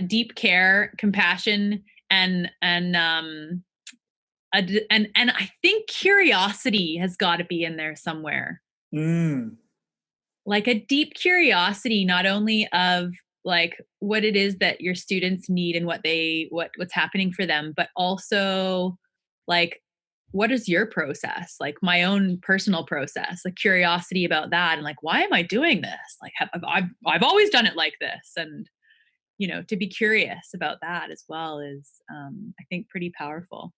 deep care, compassion, and I think curiosity has got to be in there somewhere. Like a deep curiosity, not only of like what it is that your students need and what's happening for them, but also like, what is your process? Like my own personal process, like curiosity about that. And like, why am I doing this? Like I've always done it like this. And, to be curious about that as well is, I think, pretty powerful.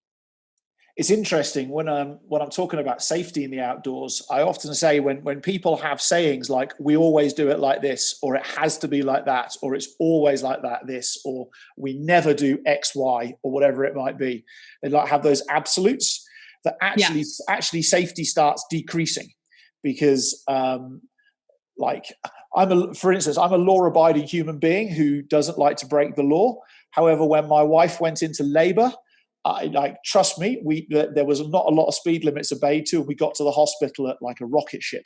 It's interesting when I'm talking about safety in the outdoors, I often say when people have sayings like, we always do it like this, or it has to be like that, or it's always like that, this, or we never do X, Y, or whatever it might be. They like have those absolutes that actually safety starts decreasing, because for instance, I'm a law-abiding human being who doesn't like to break the law. However, when my wife went into labor, trust me, there was not a lot of speed limits obeyed till we got to the hospital at like a rocket ship.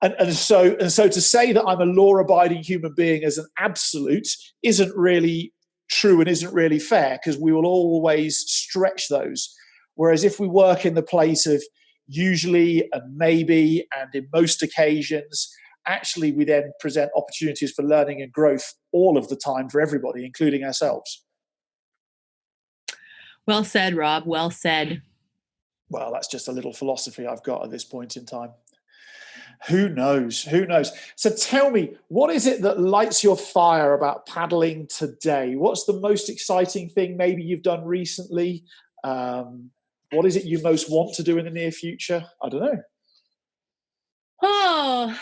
And so to say that I'm a law-abiding human being as an absolute isn't really true and isn't really fair, because we will always stretch those. Whereas if we work in the place of usually and maybe and in most occasions, actually we then present opportunities for learning and growth all of the time for everybody, including ourselves. Well said, Rob. Well said. Well, that's just a little philosophy I've got at this point in time. Who knows? Who knows? So tell me, what is it that lights your fire about paddling today? What's the most exciting thing maybe you've done recently? What is it you most want to do in the near future? I don't know. Oh,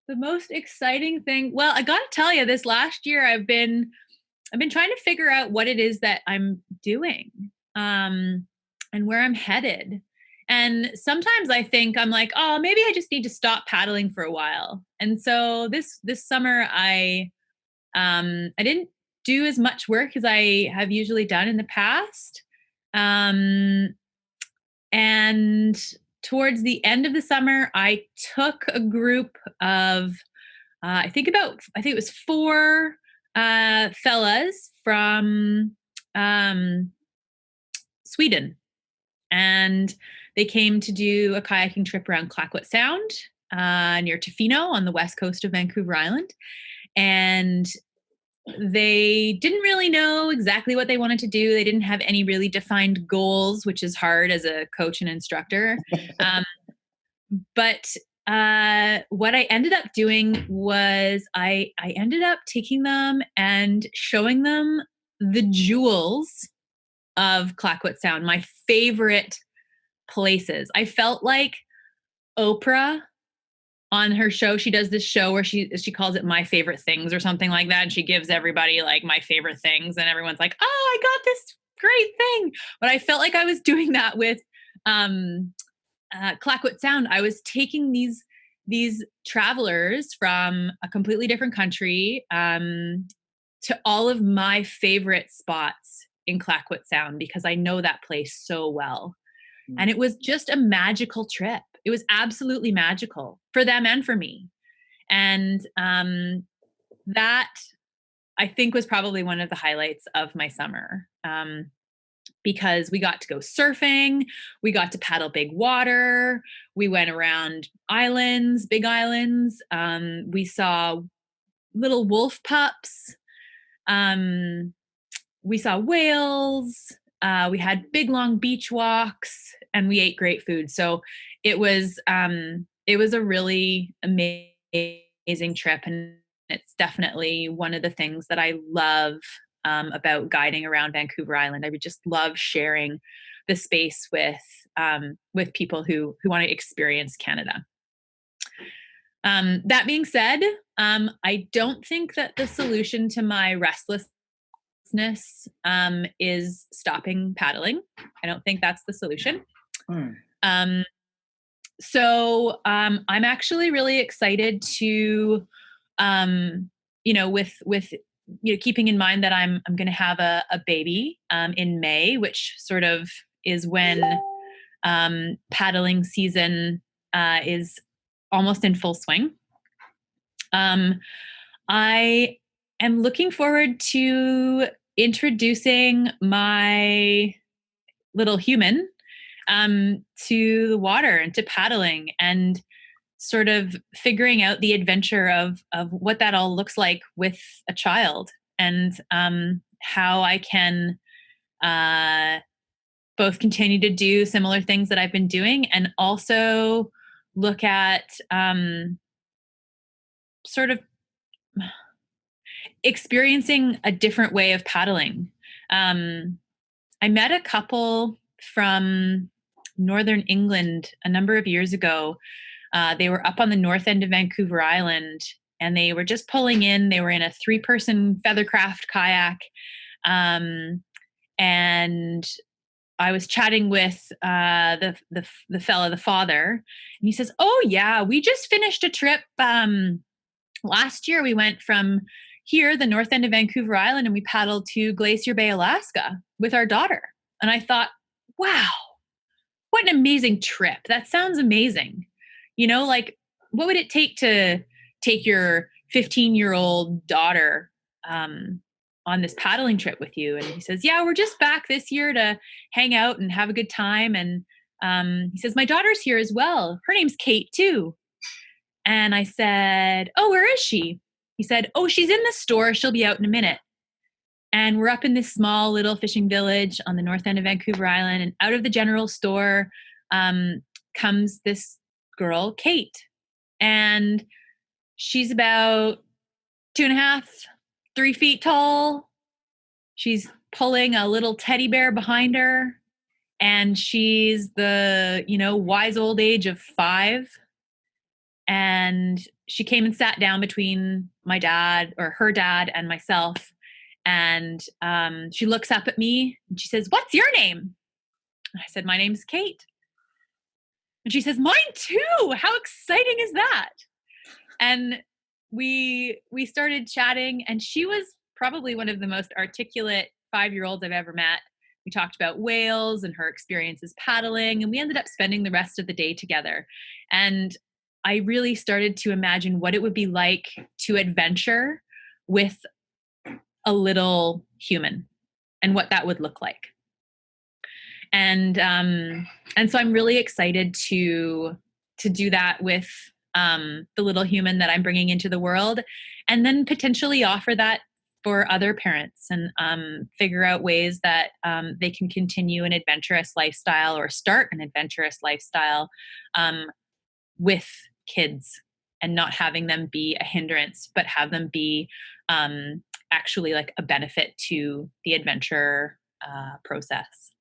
the most exciting thing. Well, I got to tell you, this last year I've been trying to figure out what it is that I'm doing, and where I'm headed. And sometimes I think I'm like, oh, maybe I just need to stop paddling for a while. And so this summer I didn't do as much work as I have usually done in the past. And towards the end of the summer, I took a group of, I think it was 4 fellas from Sweden, and they came to do a kayaking trip around Clayoquot Sound near Tofino on the west coast of Vancouver Island. And they didn't really know exactly what they wanted to do. They didn't have any really defined goals, which is hard as a coach and instructor. But what I ended up doing was I ended up taking them and showing them the jewels of Clayoquot Sound, my favorite places. I felt like Oprah on her show. She does this show where she calls it My Favorite Things or something like that. And she gives everybody like my favorite things. And everyone's like, oh, I got this great thing. But I felt like I was doing that with Clayoquot Sound. I was taking these travelers from a completely different country to all of my favorite spots in Clayoquot Sound because I know that place so well. And it was just a magical trip. It was absolutely magical for them and for me. And that, I think, was probably one of the highlights of my summer, because we got to go surfing, we got to paddle big water, we went around islands, big islands, we saw little wolf pups, we saw whales, we had big long beach walks, and we ate great food. So it was a really amazing trip, and it's definitely one of the things that I love about guiding around Vancouver Island. I would just love sharing the space with people who want to experience Canada. That being said, I don't think that the solution to my restlessness is stopping paddling. I don't think that's the solution. So I'm actually really excited to, with keeping in mind that I'm going to have a baby in May, which sort of is when paddling season is almost in full swing. I am looking forward to introducing my little human to the water and to paddling, and sort of figuring out the adventure of what that all looks like with a child, and how I can both continue to do similar things that I've been doing, and also look at sort of experiencing a different way of paddling. I met a couple from Northern England a number of years ago. They were up on the north end of Vancouver Island, and they were just pulling in. They were in a 3-person feathercraft kayak. And I was chatting with the fella, the father, and he says, "Oh yeah, we just finished a trip last year. We went from here, the north end of Vancouver Island, and we paddled to Glacier Bay, Alaska with our daughter." And I thought, wow, what an amazing trip. That sounds amazing. Like, what would it take to take your 15-year-old daughter on this paddling trip with you? And he says, "Yeah, we're just back this year to hang out and have a good time." And he says, "My daughter's here as well. Her name's Kate too." And I said, "Oh, where is she?" He said, "Oh, she's in the store. She'll be out in a minute." And we're up in this small little fishing village on the north end of Vancouver Island. And out of the general store comes this girl, Kate. And she's about 2.5, 3 feet tall. She's pulling a little teddy bear behind her. And she's the, wise old age of 5. And she came and sat down between my dad, or her dad, and myself. And she looks up at me and she says, "What's your name?" I said, "My name's Kate." And she says, "Mine too. How exciting is that?" And we started chatting, and she was probably one of the most articulate 5-year-olds I've ever met. We talked about whales and her experiences paddling, and we ended up spending the rest of the day together. And I really started to imagine what it would be like to adventure with a little human and what that would look like. And so I'm really excited to do that with the little human that I'm bringing into the world, and then potentially offer that for other parents, and figure out ways that they can continue an adventurous lifestyle, or start an adventurous lifestyle with kids, and not having them be a hindrance, but have them be actually like a benefit to the adventure process.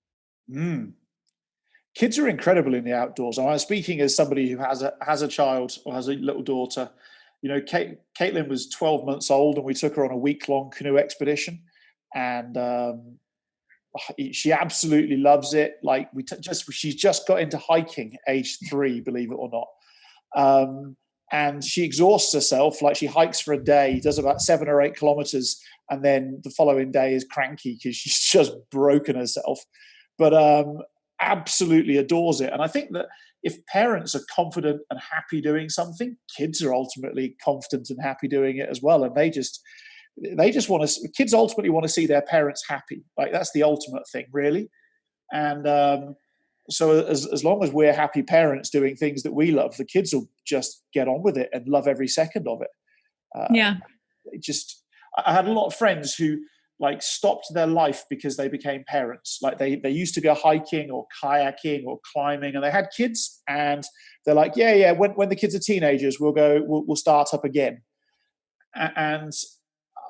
Kids are incredible in the outdoors. I'm speaking as somebody who has a child, or has a little daughter. Caitlin was 12 months old, and we took her on a week-long canoe expedition, and she absolutely loves it. Like, she's just got into hiking, age 3, believe it or not. And she exhausts herself. Like, she hikes for a day, does about 7 or 8 kilometers, and then the following day is cranky because she's just broken herself. But absolutely adores it. And I think that if parents are confident and happy doing something, kids are ultimately confident and happy doing it as well. And they just want to, kids ultimately want to see their parents happy. Like, that's the ultimate thing, really. And so as long as we're happy parents doing things that we love, the kids will just get on with it and love every second of it. Yeah. I had a lot of friends who like stopped their life because they became parents. Like they used to go hiking or kayaking or climbing, and they had kids, and they're like, yeah, when the kids are teenagers, we'll start up again. And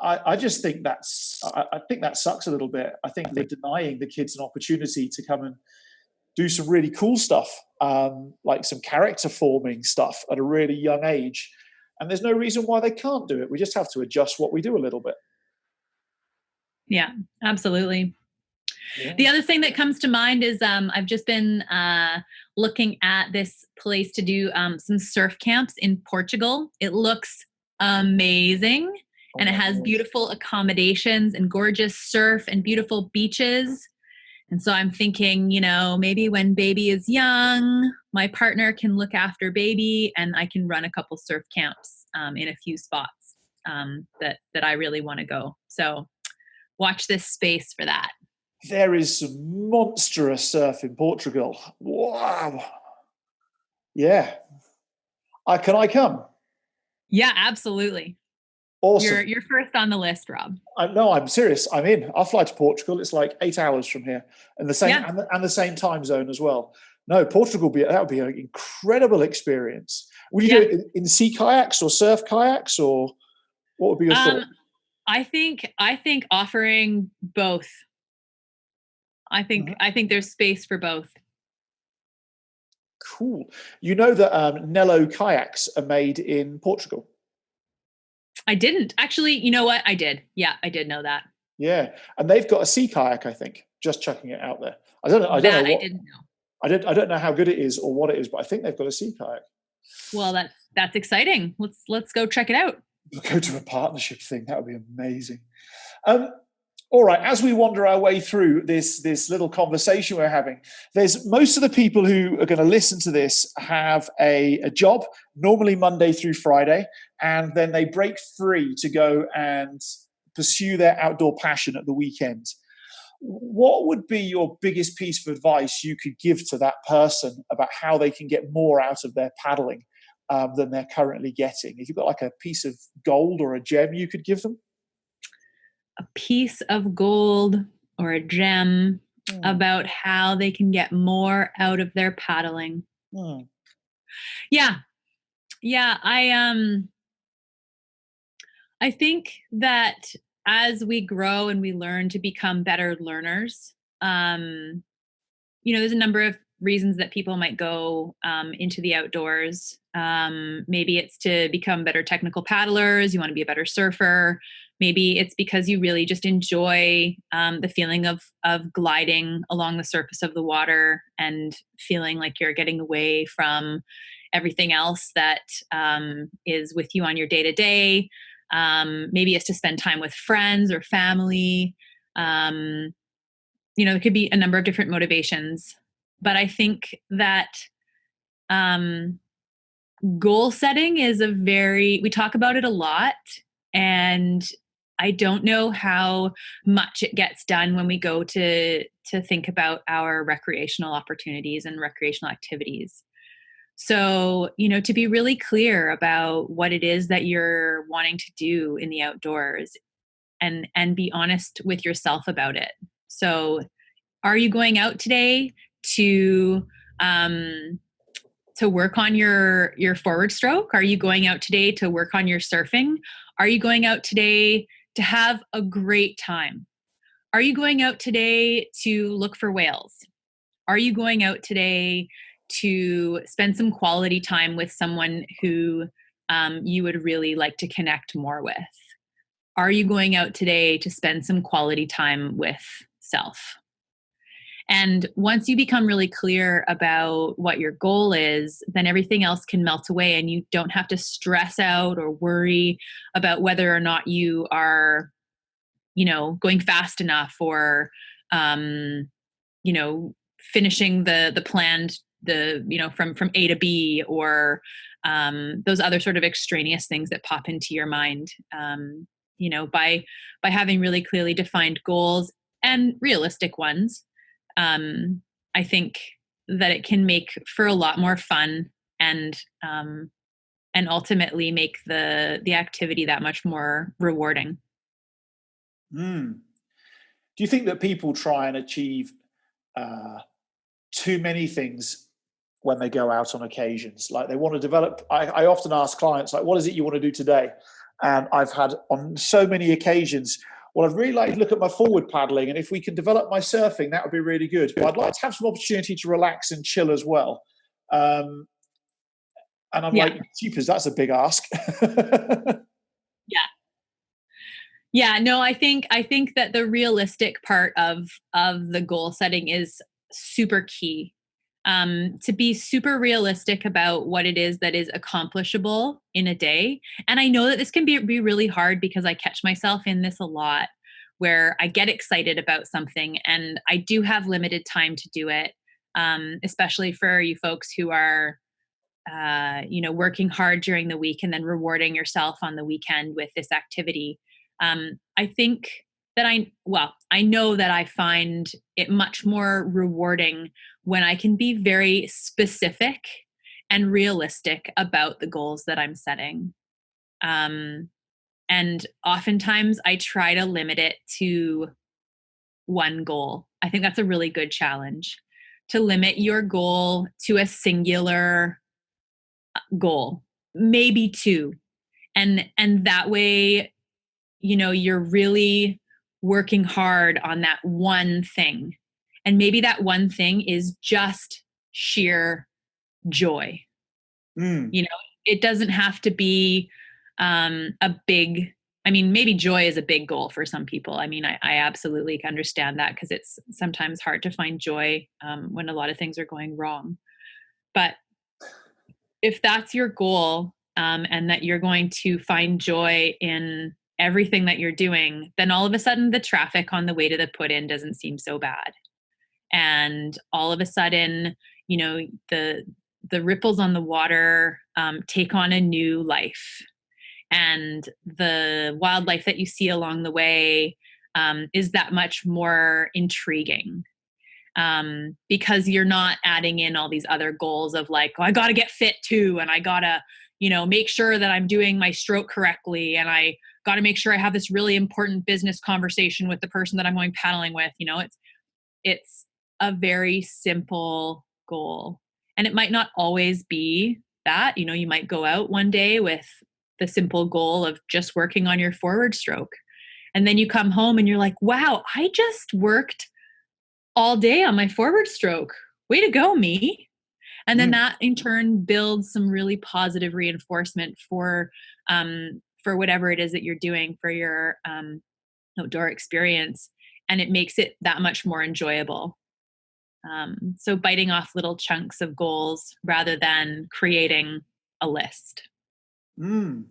I just think I think that sucks a little bit. I think they're denying the kids an opportunity to come and do some really cool stuff, like some character forming stuff at a really young age. And there's no reason why they can't do it. We just have to adjust what we do a little bit. Yeah, absolutely. Yeah. The other thing that comes to mind is I've just been looking at this place to do some surf camps in Portugal. It looks amazing, and it has beautiful accommodations and gorgeous surf and beautiful beaches. And so I'm thinking, maybe when baby is young, my partner can look after baby, and I can run a couple surf camps in a few spots that I really want to go. So watch this space for that. There is some monstrous surf in Portugal. Wow. Yeah. Can I come? Yeah, absolutely. Awesome. You're first on the list, Rob. No, I'm serious. I'm in. I'll fly to Portugal. It's like 8 hours from here, and the same and the same time zone as well. No, Portugal that would be an incredible experience. Would you do it in sea kayaks or surf kayaks, or what would be your thought? I think offering both. I think there's space for both. Cool. You know that Nello kayaks are made in Portugal? I didn't. Actually, you know what? I did. Yeah, I did know that. Yeah. And they've got a sea kayak, I think. Just chucking it out there. I don't know. I didn't know. I don't know how good it is or what it is, but I think they've got a sea kayak. Well, that's exciting. Let's go check it out. We'll go to a partnership thing. That would be amazing. All right, as we wander our way through this little conversation we're having, there's most of the people who are going to listen to this have a job, normally Monday through Friday, and then they break free to go and pursue their outdoor passion at the weekend. What would be your biggest piece of advice you could give to that person about how they can get more out of their paddling than they're currently getting? If you've got like a piece of gold or a gem you could give them? A piece of gold or a gem about how they can get more out of their paddling. Yeah. I think that as we grow and we learn to become better learners, there's a number of reasons that people might go into the outdoors. Maybe it's to become better technical paddlers. You want to be a better surfer. Maybe it's because you really just enjoy the feeling of gliding along the surface of the water and feeling like you're getting away from everything else that is with you on your day-to-day. Maybe it's to spend time with friends or family. There could be a number of different motivations. But I think that goal setting is we talk about it a lot, and I don't know how much it gets done when we go to think about our recreational opportunities and recreational activities. So, to be really clear about what it is that you're wanting to do in the outdoors and be honest with yourself about it. So, are you going out today to work on your forward stroke? Are you going out today to work on your surfing? Are you going out today to have a great time? Are you going out today to look for whales? Are you going out today to spend some quality time with someone who you would really like to connect more with? Are you going out today to spend some quality time with self? And once you become really clear about what your goal is, then everything else can melt away, and you don't have to stress out or worry about whether or not you are going fast enough, or finishing the planned, from A to B, or those other sort of extraneous things that pop into your mind. By having really clearly defined goals and realistic ones, I think that it can make for a lot more fun, and ultimately make the activity that much more rewarding. Mm. Do you think that people try and achieve too many things when they go out on occasions? Like they want to develop. I often ask clients, like, what is it you want to do today? And I've had on so many occasions, well, I'd really like to look at my forward paddling, and if we can develop my surfing, that would be really good. But I'd like to have some opportunity to relax and chill as well. Um, and I'm Yeah. like, jeepers, that's a big ask. Yeah. Yeah, no, I think that the realistic part of the goal setting is super key. To be super realistic about what it is that is accomplishable in a day. And I know that this can be really hard, because I catch myself in this a lot, where I get excited about something and I do have limited time to do it. Especially for you folks who are working hard during the week and then rewarding yourself on the weekend with this activity. I think that I know that I find it much more rewarding when I can be very specific and realistic about the goals that I'm setting. Um, and oftentimes I try to limit it to one goal. I think that's a really good challenge, to limit your goal to a singular goal, maybe two. And that way, you're really working hard on that one thing. And maybe that one thing is just sheer joy. Mm. It doesn't have to be a big, I mean, maybe joy is a big goal for some people. I mean, I absolutely understand that, because it's sometimes hard to find joy when a lot of things are going wrong. But if that's your goal, and that you're going to find joy in everything that you're doing, then all of a sudden the traffic on the way to the put in doesn't seem so bad. And all of a sudden, the ripples on the water take on a new life. And the wildlife that you see along the way is that much more intriguing, because you're not adding in all these other goals of like, oh, I got to get fit too, and I got to, make sure that I'm doing my stroke correctly, and I got to make sure I have this really important business conversation with the person that I'm going paddling with. It's a very simple goal, and it might not always be that. You might go out one day with the simple goal of just working on your forward stroke, and then you come home and you're like, wow, I just worked all day on my forward stroke. Way to go, me. And then that in turn builds some really positive reinforcement for whatever it is that you're doing for your outdoor experience. And it makes it that much more enjoyable. So biting off little chunks of goals rather than creating a list. Mm.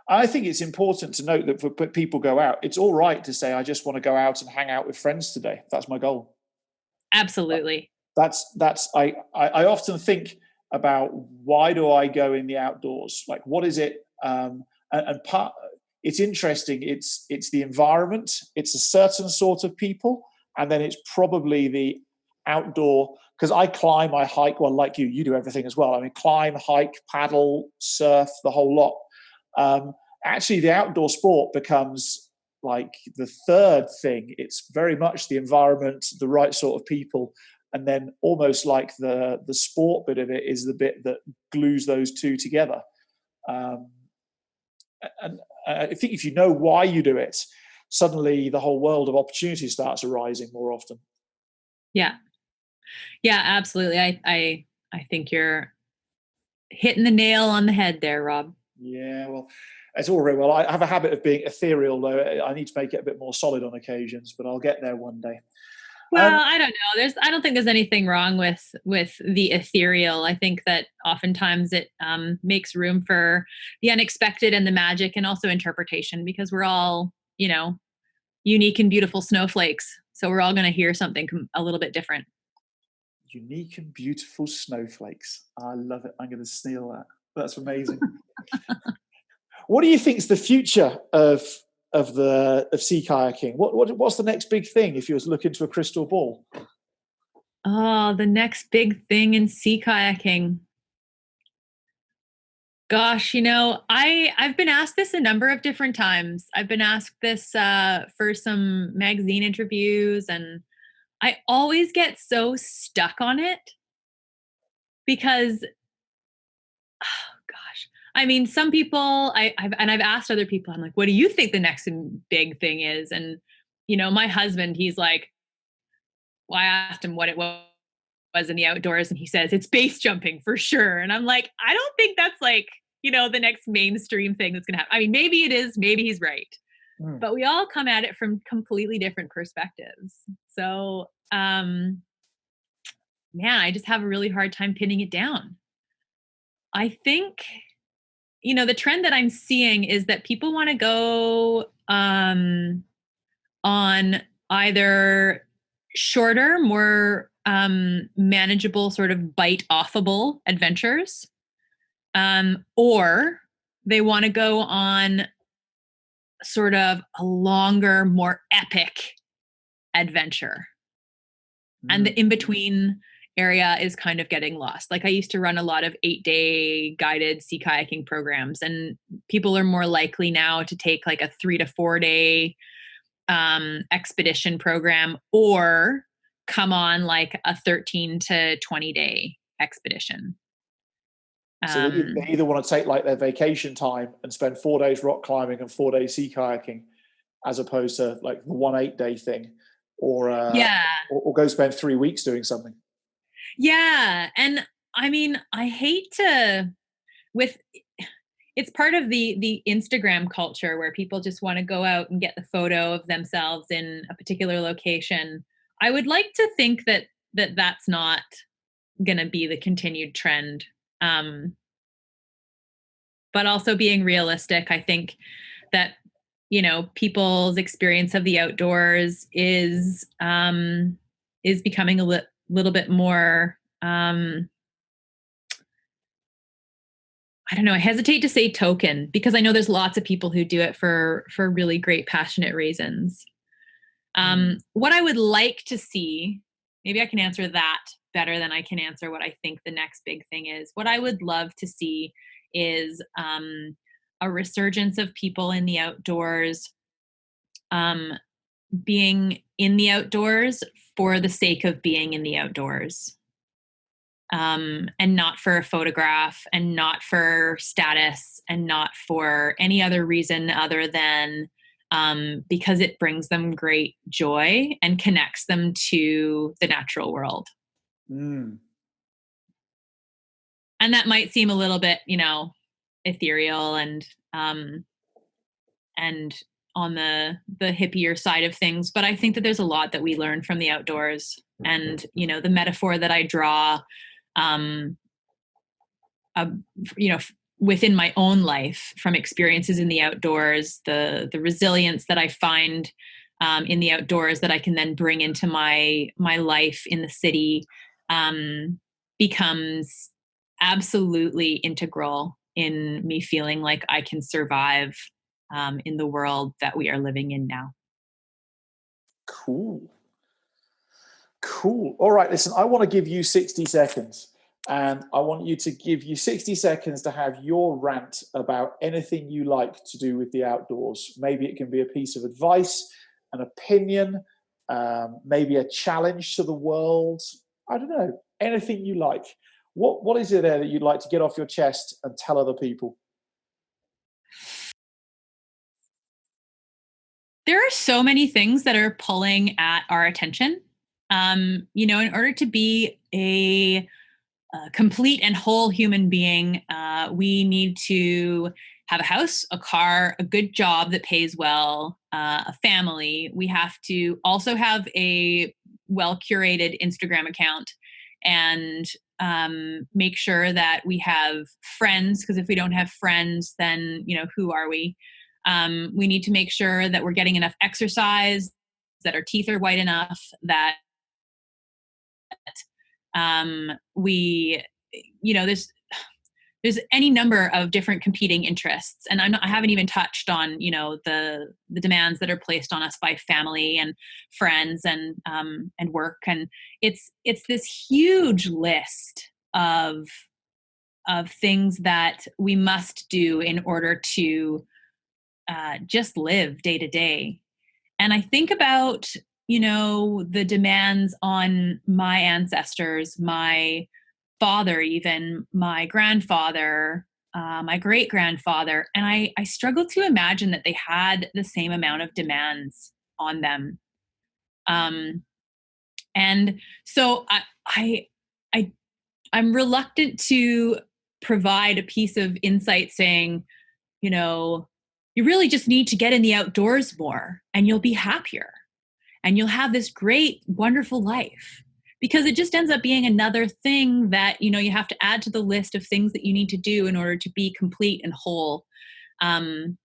I think it's important to note that for people go out, it's all right to say, I just want to go out and hang out with friends today. That's my goal. Absolutely. I often think about, why do I go in the outdoors? Like, what is it? And part, it's interesting. It's the environment. It's a certain sort of people, and then it's probably the outdoor. Because I climb, I hike. Well, like you do everything as well. I mean, climb, hike, paddle, surf, the whole lot. Actually, the outdoor sport becomes like the third thing. It's very much the environment, the right sort of people, and then almost like the sport bit of it is the bit that glues those two together. And I think if you know why you do it, suddenly the whole world of opportunity starts arising more often. Yeah. Yeah, absolutely. I think you're hitting the nail on the head there, Rob. Yeah, well, it's all very well. I have a habit of being ethereal, though. I need to make it a bit more solid on occasions, but I'll get there one day. Well, I don't know. I don't think there's anything wrong with the ethereal. I think that oftentimes it makes room for the unexpected and the magic, and also interpretation, because we're all, unique and beautiful snowflakes. So we're all going to hear something a little bit different. Unique and beautiful snowflakes. I love it. I'm going to steal that. That's amazing. What do you think is the future of sea kayaking? What's the next big thing if you was looking into a crystal ball? Oh, the next big thing in sea kayaking. Gosh, I've been asked this a number of different times. I've been asked this for some magazine interviews, and I always get so stuck on it because, oh gosh, I mean, some people I've asked other people, I'm like, what do you think the next big thing is? And my husband, he's like, well, I asked him what it was in the outdoors, and he says it's base jumping for sure. And I'm like, I don't think that's like, the next mainstream thing that's going to happen. I mean, maybe it is, maybe he's right. But we all come at it from completely different perspectives. So, man, I just have a really hard time pinning it down. I think, the trend that I'm seeing is that people want to go on either shorter, more manageable, sort of bite-offable adventures, or they want to go on sort of a longer, more epic adventure. And the in-between area is kind of getting lost. Like I used to run a lot of 8-day guided sea kayaking programs, and people are more likely now to take like a 3 to 4 day expedition program, or come on like a 13 to 20 day expedition. So they either want to take like their vacation time and spend 4 days rock climbing and 4 days sea kayaking, as opposed to like the 1 8-day thing, or go spend 3 weeks doing something. Yeah. And I mean, I hate to, it's part of the Instagram culture where people just want to go out and get the photo of themselves in a particular location. I would like to think that's not going to be the continued trend. But also being realistic, I think that, people's experience of the outdoors is becoming a little bit more, I don't know, I hesitate to say token, because I know there's lots of people who do it for really great, passionate reasons. What I would like to see, maybe I can answer that better than I can answer what I think the next big thing is. What I would love to see is a resurgence of people in the outdoors, being in the outdoors for the sake of being in the outdoors, and not for a photograph, and not for status, and not for any other reason other than because it brings them great joy and connects them to the natural world. And that might seem a little bit, ethereal and on the hippier side of things, but I think that there's a lot that we learn from the outdoors. And the metaphor that I draw, within my own life from experiences in the outdoors, the resilience that I find in the outdoors that I can then bring into my life in the city, becomes absolutely integral in me feeling like I can survive in the world that we are living in now. Cool. All right, listen, I want to give you 60 seconds. And I want you to give you 60 seconds to have your rant about anything you like to do with the outdoors. Maybe it can be a piece of advice, an opinion, maybe a challenge to the world. I don't know, anything you like. What is it there that you'd like to get off your chest and tell other people? There are so many things that are pulling at our attention. In order to be a complete and whole human being, we need to have a house, a car, a good job that pays well, a family. We have to also have a well-curated Instagram account, and make sure that we have friends, because if we don't have friends, then who are we? We need to make sure that we're getting enough exercise, that our teeth are white enough, that we, there's any number of different competing interests, and I haven't even touched on the demands that are placed on us by family and friends and work, and it's this huge list of things that we must do in order to just live day to day. And I think about the demands on my ancestors, my father, even my grandfather, my great grandfather, and I struggle to imagine that they had the same amount of demands on them. And so I'm reluctant to provide a piece of insight saying, you really just need to get in the outdoors more and you'll be happier and you'll have this great, wonderful life. Because it just ends up being another thing that, you have to add to the list of things that you need to do in order to be complete and whole. Not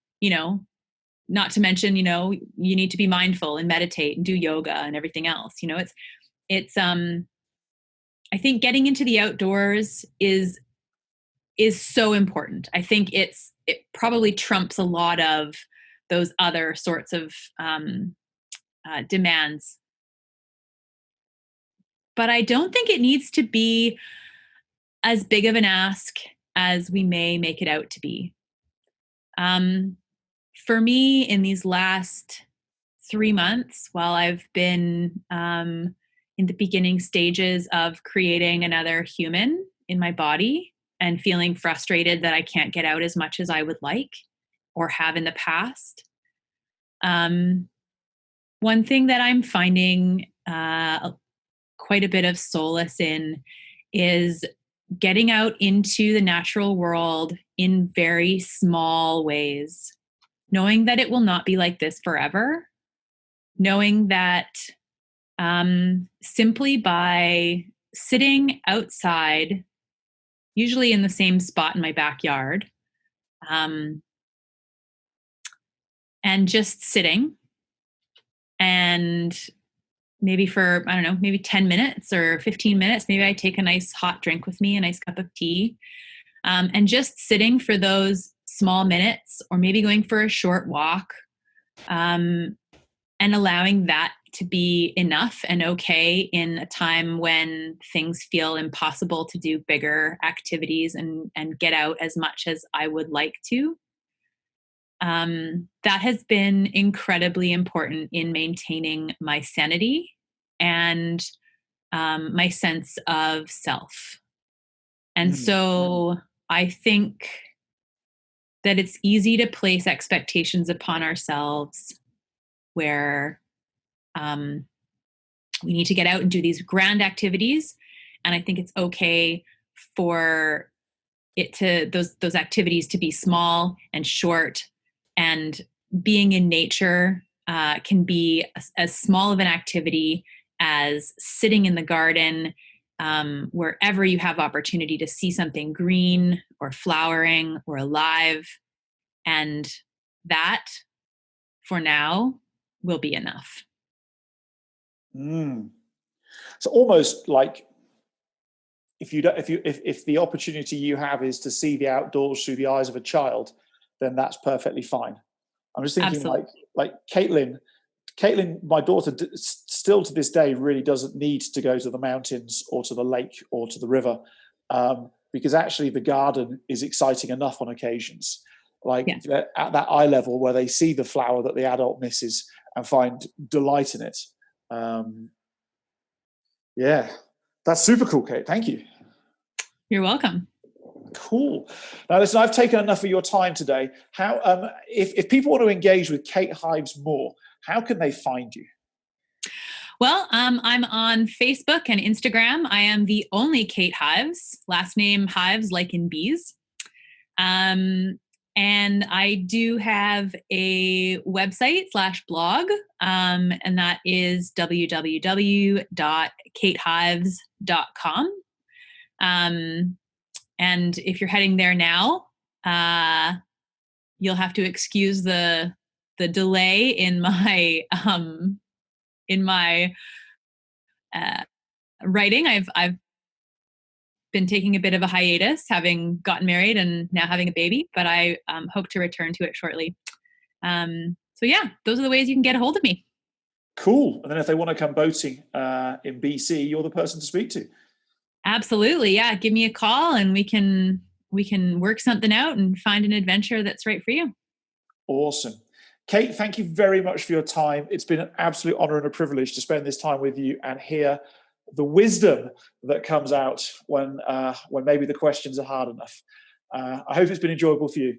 to mention, you need to be mindful and meditate and do yoga and everything else. I think getting into the outdoors is so important. I think it probably trumps a lot of those other sorts of demands. But I don't think it needs to be as big of an ask as we may make it out to be. For me, in these last 3 months, while I've been in the beginning stages of creating another human in my body and feeling frustrated that I can't get out as much as I would like or have in the past, one thing that I'm finding quite a bit of solace in is getting out into the natural world in very small ways, knowing that it will not be like this forever, knowing that simply by sitting outside, usually in the same spot in my backyard, and just sitting, and maybe for, I don't know, maybe 10 minutes or 15 minutes, maybe I take a nice hot drink with me, a nice cup of tea, and just sitting for those small minutes, or maybe going for a short walk, and allowing that to be enough and okay in a time when things feel impossible to do bigger activities and get out as much as I would like to. That has been incredibly important in maintaining my sanity and my sense of self. And so I think that it's easy to place expectations upon ourselves where we need to get out and do these grand activities. And I think it's okay for those activities to be small and short, and being in nature can be as small of an activity as sitting in the garden, wherever you have opportunity to see something green or flowering or alive. And that, for now, will be enough. So almost like if the opportunity you have is to see the outdoors through the eyes of a child, then that's perfectly fine. I'm just thinking, Absolutely. like Caitlin, my daughter, still to this day really doesn't need to go to the mountains or to the lake or to the river, because actually the garden is exciting enough on occasions. At that eye level where they see the flower that the adult misses and find delight in it. Yeah, that's super cool, Kate. Thank you. You're welcome. Cool. Now, listen, I've taken enough of your time today. How, if people want to engage with Kate Hives more, how can they find you? Well, I'm on Facebook and Instagram. I am the only Kate Hives, last name Hives, like in bees. And I do have a website / blog, and that is www.katehives.com. And if you're heading there now, you'll have to excuse the delay in my writing. I've been taking a bit of a hiatus, having gotten married and now having a baby, but I hope to return to it shortly. So yeah, those are the ways you can get a hold of me. Cool. And then if they want to come boating in BC, you're the person to speak to. Absolutely. Yeah. Give me a call and we can work something out and find an adventure that's right for you. Awesome. Kate, thank you very much for your time. It's been an absolute honor and a privilege to spend this time with you and hear the wisdom that comes out when maybe the questions are hard enough. I hope it's been enjoyable for you.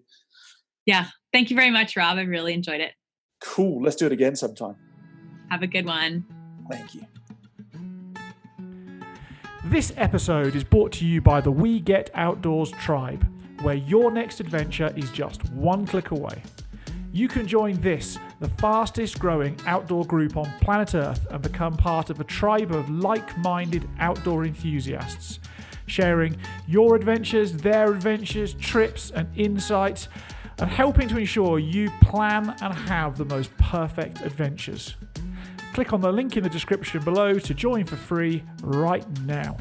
Yeah. Thank you very much, Rob. I really enjoyed it. Cool. Let's do it again sometime. Have a good one. Thank you. This episode is brought to you by the We Get Outdoors tribe, where your next adventure is just one click away. You can join this, the fastest growing outdoor group on planet Earth, and become part of a tribe of like-minded outdoor enthusiasts, sharing your adventures, their adventures, trips and insights, and helping to ensure you plan and have the most perfect adventures. Click on the link in the description below to join for free right now.